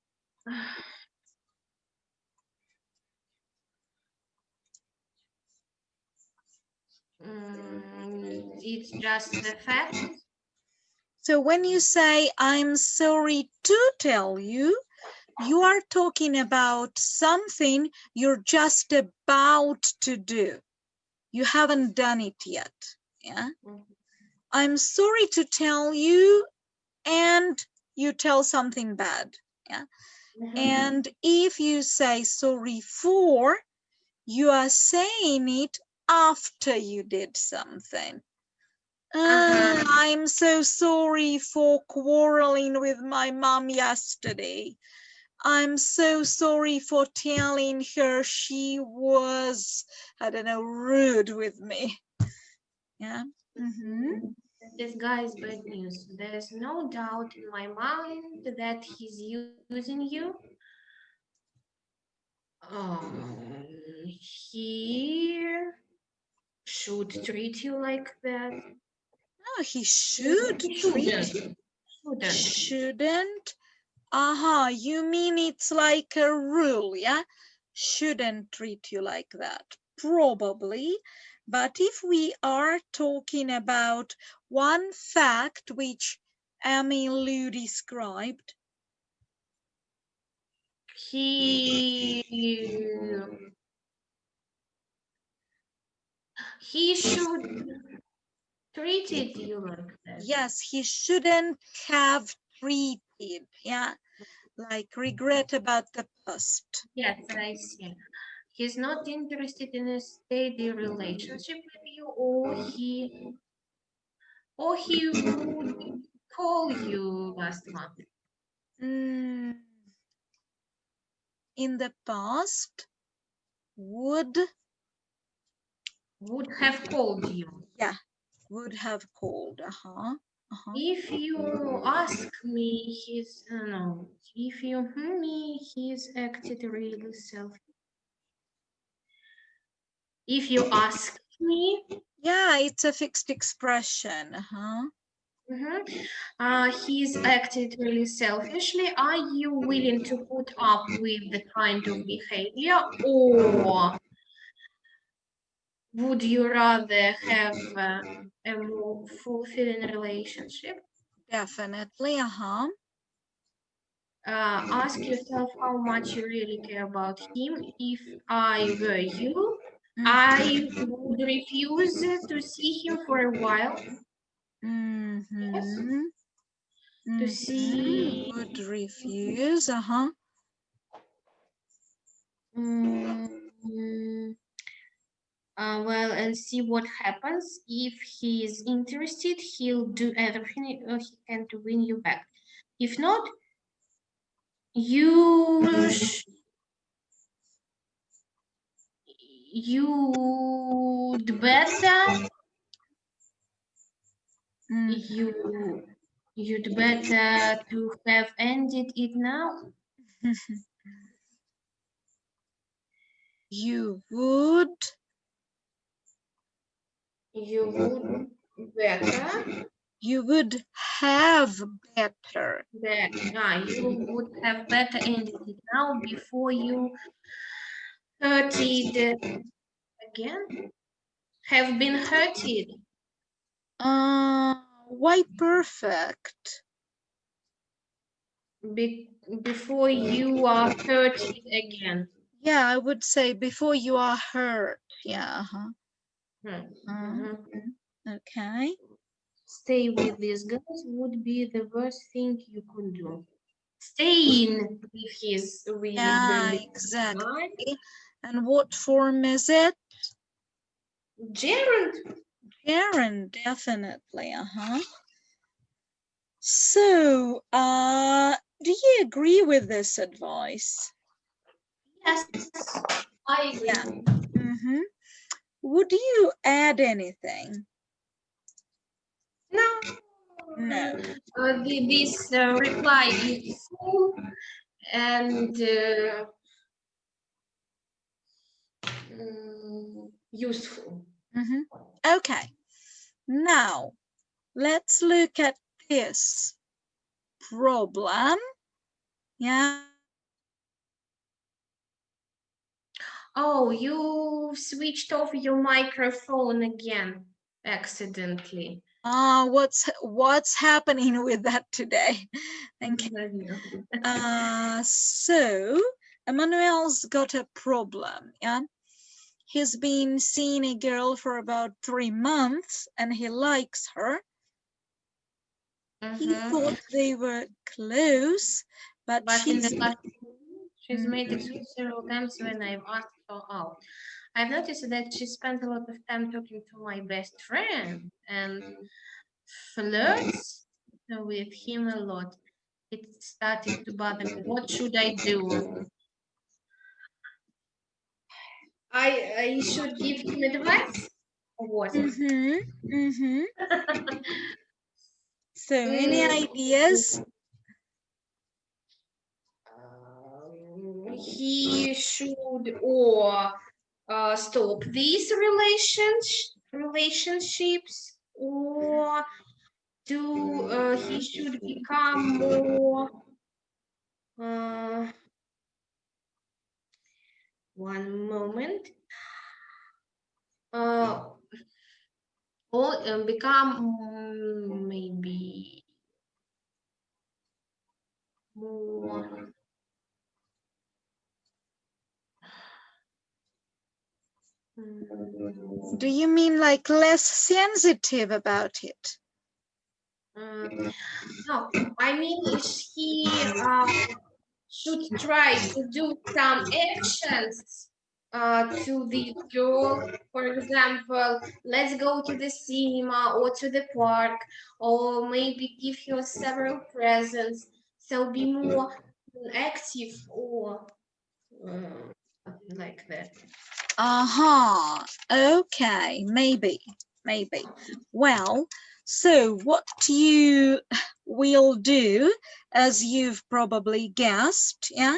It's just the fact. So when you say, I'm sorry to tell you, you are talking about something you're just about to do. You haven't done it yet. Yeah. I'm sorry to tell you, and you tell something bad. Yeah. And if you say sorry for, you are saying it after you did something. I'm so sorry for quarreling with my mom yesterday. I'm so sorry for telling her she was, I don't know, rude with me. Yeah. This guy is bad news. There's no doubt in my mind that he's using you. He should treat you like that. No, he should treat you. Shouldn't. You mean it's like a rule, yeah? Shouldn't treat you like that. Probably. But if we are talking about one fact which Emily described, He should treated you like that. yes, he shouldn't have treated, yeah, like regret about the past. Yes, I see. He's not interested in a steady relationship with you, or he would call you last month. In the past, would have called you. Yeah, would have called. If you ask me, he's acted really selfish. If you ask me, yeah, it's a fixed expression. he's acted really selfishly. Are you willing to put up with the kind of behavior, or would you rather have a more fulfilling relationship? Definitely. Ask yourself how much you really care about him. If I were you, I would refuse to see him for a while. Yes. To see. Would refuse. Well, and see what happens. If he is interested, he'll do everything he can to win you back. If not, you'd better you'd better to have ended it now. You would better. You would have better. You would have better ended it now before you hurted again. Have been hurted. Why perfect? Before you are hurted again. Yeah, I would say before you are hurt. Yeah. Okay. Stay with these guys would be the worst thing you could do. Staying with his really exactly. guy. And what form is it? Gerund. Gerund, definitely. So, do you agree with this advice? Yes, I agree. Yeah. Would you add anything? No. This reply is full, and useful. Mhm. Okay. Now, let's look at this problem. Yeah. Oh, you switched off your microphone again accidentally. What's happening with that today? Thank you. So Emmanuel's got a problem. Yeah. He's been seeing a girl for about 3 months and he likes her. He thought they were close, but But in the she's past, she's made it several times when I've asked her out. I've noticed that she spent a lot of time talking to my best friend and flirts with him a lot. It started to bother me. What should I do? I should give him advice or what? So any ideas? He should or stop these relationships, or he should become more one moment or become maybe more Do you mean like less sensitive about it? no, I mean he should try to do some actions to the girl. For example, let's go to the cinema or to the park, or maybe give her several presents. So be more active or something like that. Okay, maybe. Well, so what you will do, as you've probably guessed, yeah,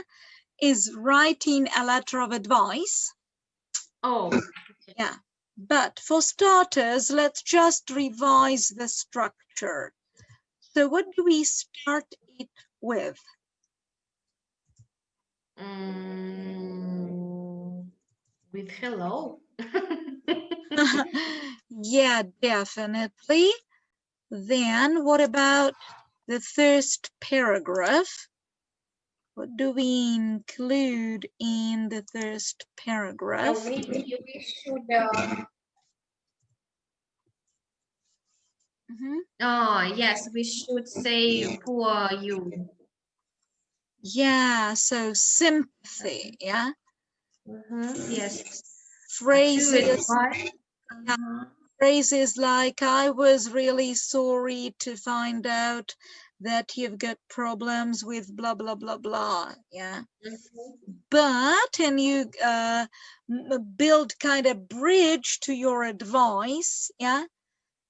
is writing a letter of advice. Oh, yeah. But for starters, let's just revise the structure. So what do we start it with? With hello. Yeah, definitely. Then what about the first paragraph? What do we include in the first paragraph? So maybe we should yes, we should say poor you. Yeah, so sympathy, yeah? Yes. Phrases like, I was really sorry to find out that you've got problems with blah, blah, blah, blah, yeah? But, and you build kind of bridge to your advice, yeah?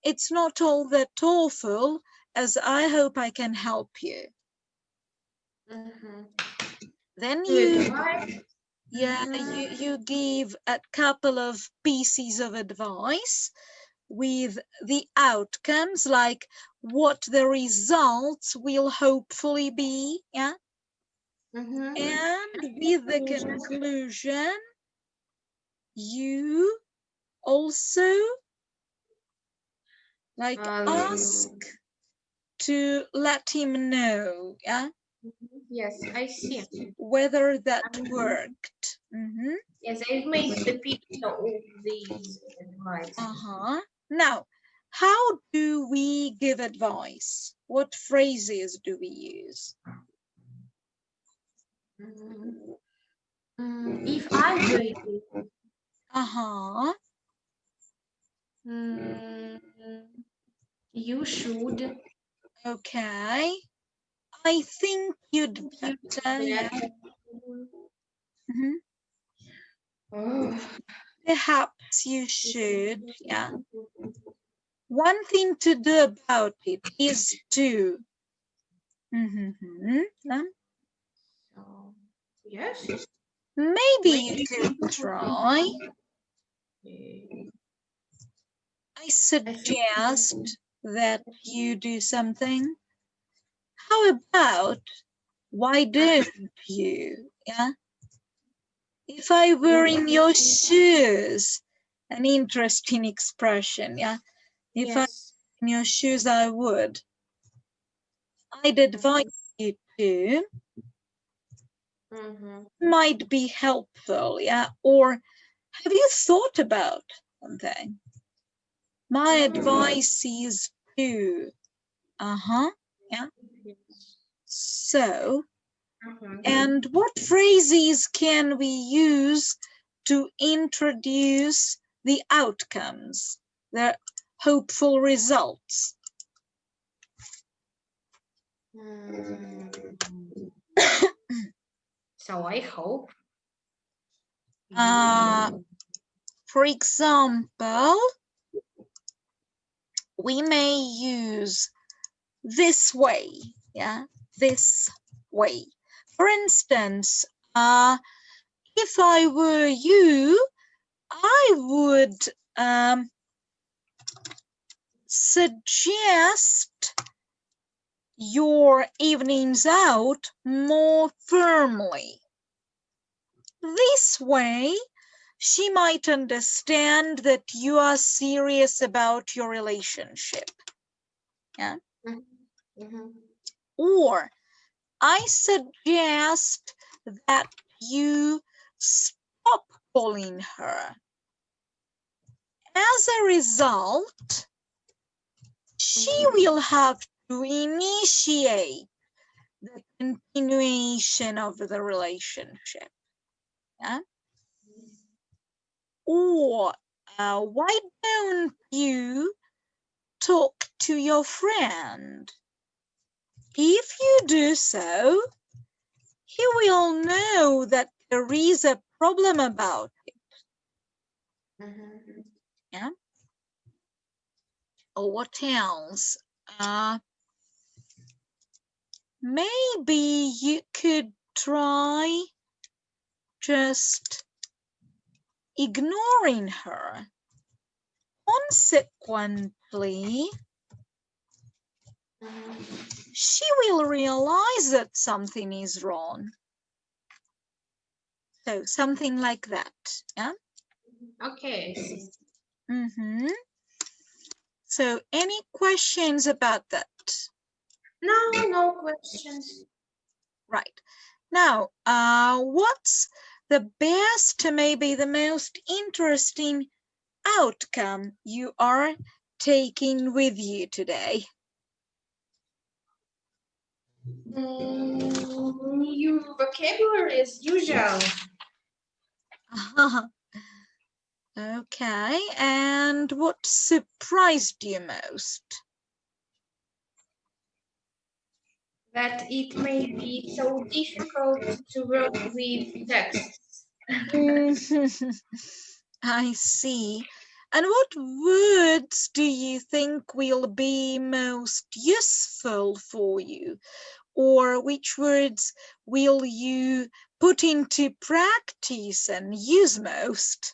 It's not all that awful, as I hope I can help you. Then you give a couple of pieces of advice with the outcomes, like what the results will hopefully be, yeah? And with the conclusion, you also like ask to let him know, yeah? Yes, I see. Whether that worked. Yes, I've made the picture of these advice. Now, how do we give advice? What phrases do we use? If I do it, you should. Okay. I think you'd better. Perhaps you should, yeah. One thing to do about it is to. Yes. Maybe you could try. I suggest that you do something. How about, why don't you? Yeah. If I were in your shoes, an interesting expression. Yeah. If I Yes. were in your shoes, I would. I'd advise you to. Mhm. Might be helpful. Yeah. Or have you thought about something? My advice is to. Yeah. So, Mhm. and what phrases can we use to introduce the outcomes, the hopeful results? So I hope. For example, we may use this way, yeah, this way. For instance, if I were you, I would suggest your evenings out more firmly. This way, she might understand that you are serious about your relationship. Yeah. Mhm. Or I suggest that you stop calling her. As a result, she will have to initiate the continuation of the relationship. Yeah? Or why don't you talk to your friend? If you do so, he will know that there is a problem about it. Mhm. Yeah. Or what else? Maybe you could try just ignoring her. Consequently, she will realize that something is wrong. So something like that. Yeah. Okay. So any questions about that? No questions. Right. Now, what's the best, maybe the most interesting outcome you are taking with you today? New vocabulary as usual. Okay, and what surprised you most? That it may be so difficult to work with texts. I see. And what words do you think will be most useful for you? Or which words will you put into practice and use most?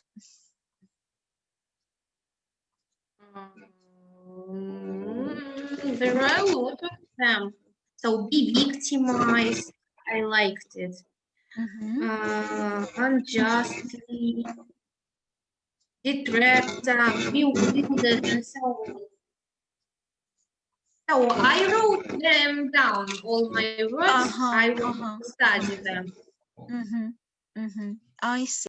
There are a lot of them. So be victimized. I liked it. Unjustly, detract, bewildered, and so on. So I wrote them down, all my words. I want to study them. I see.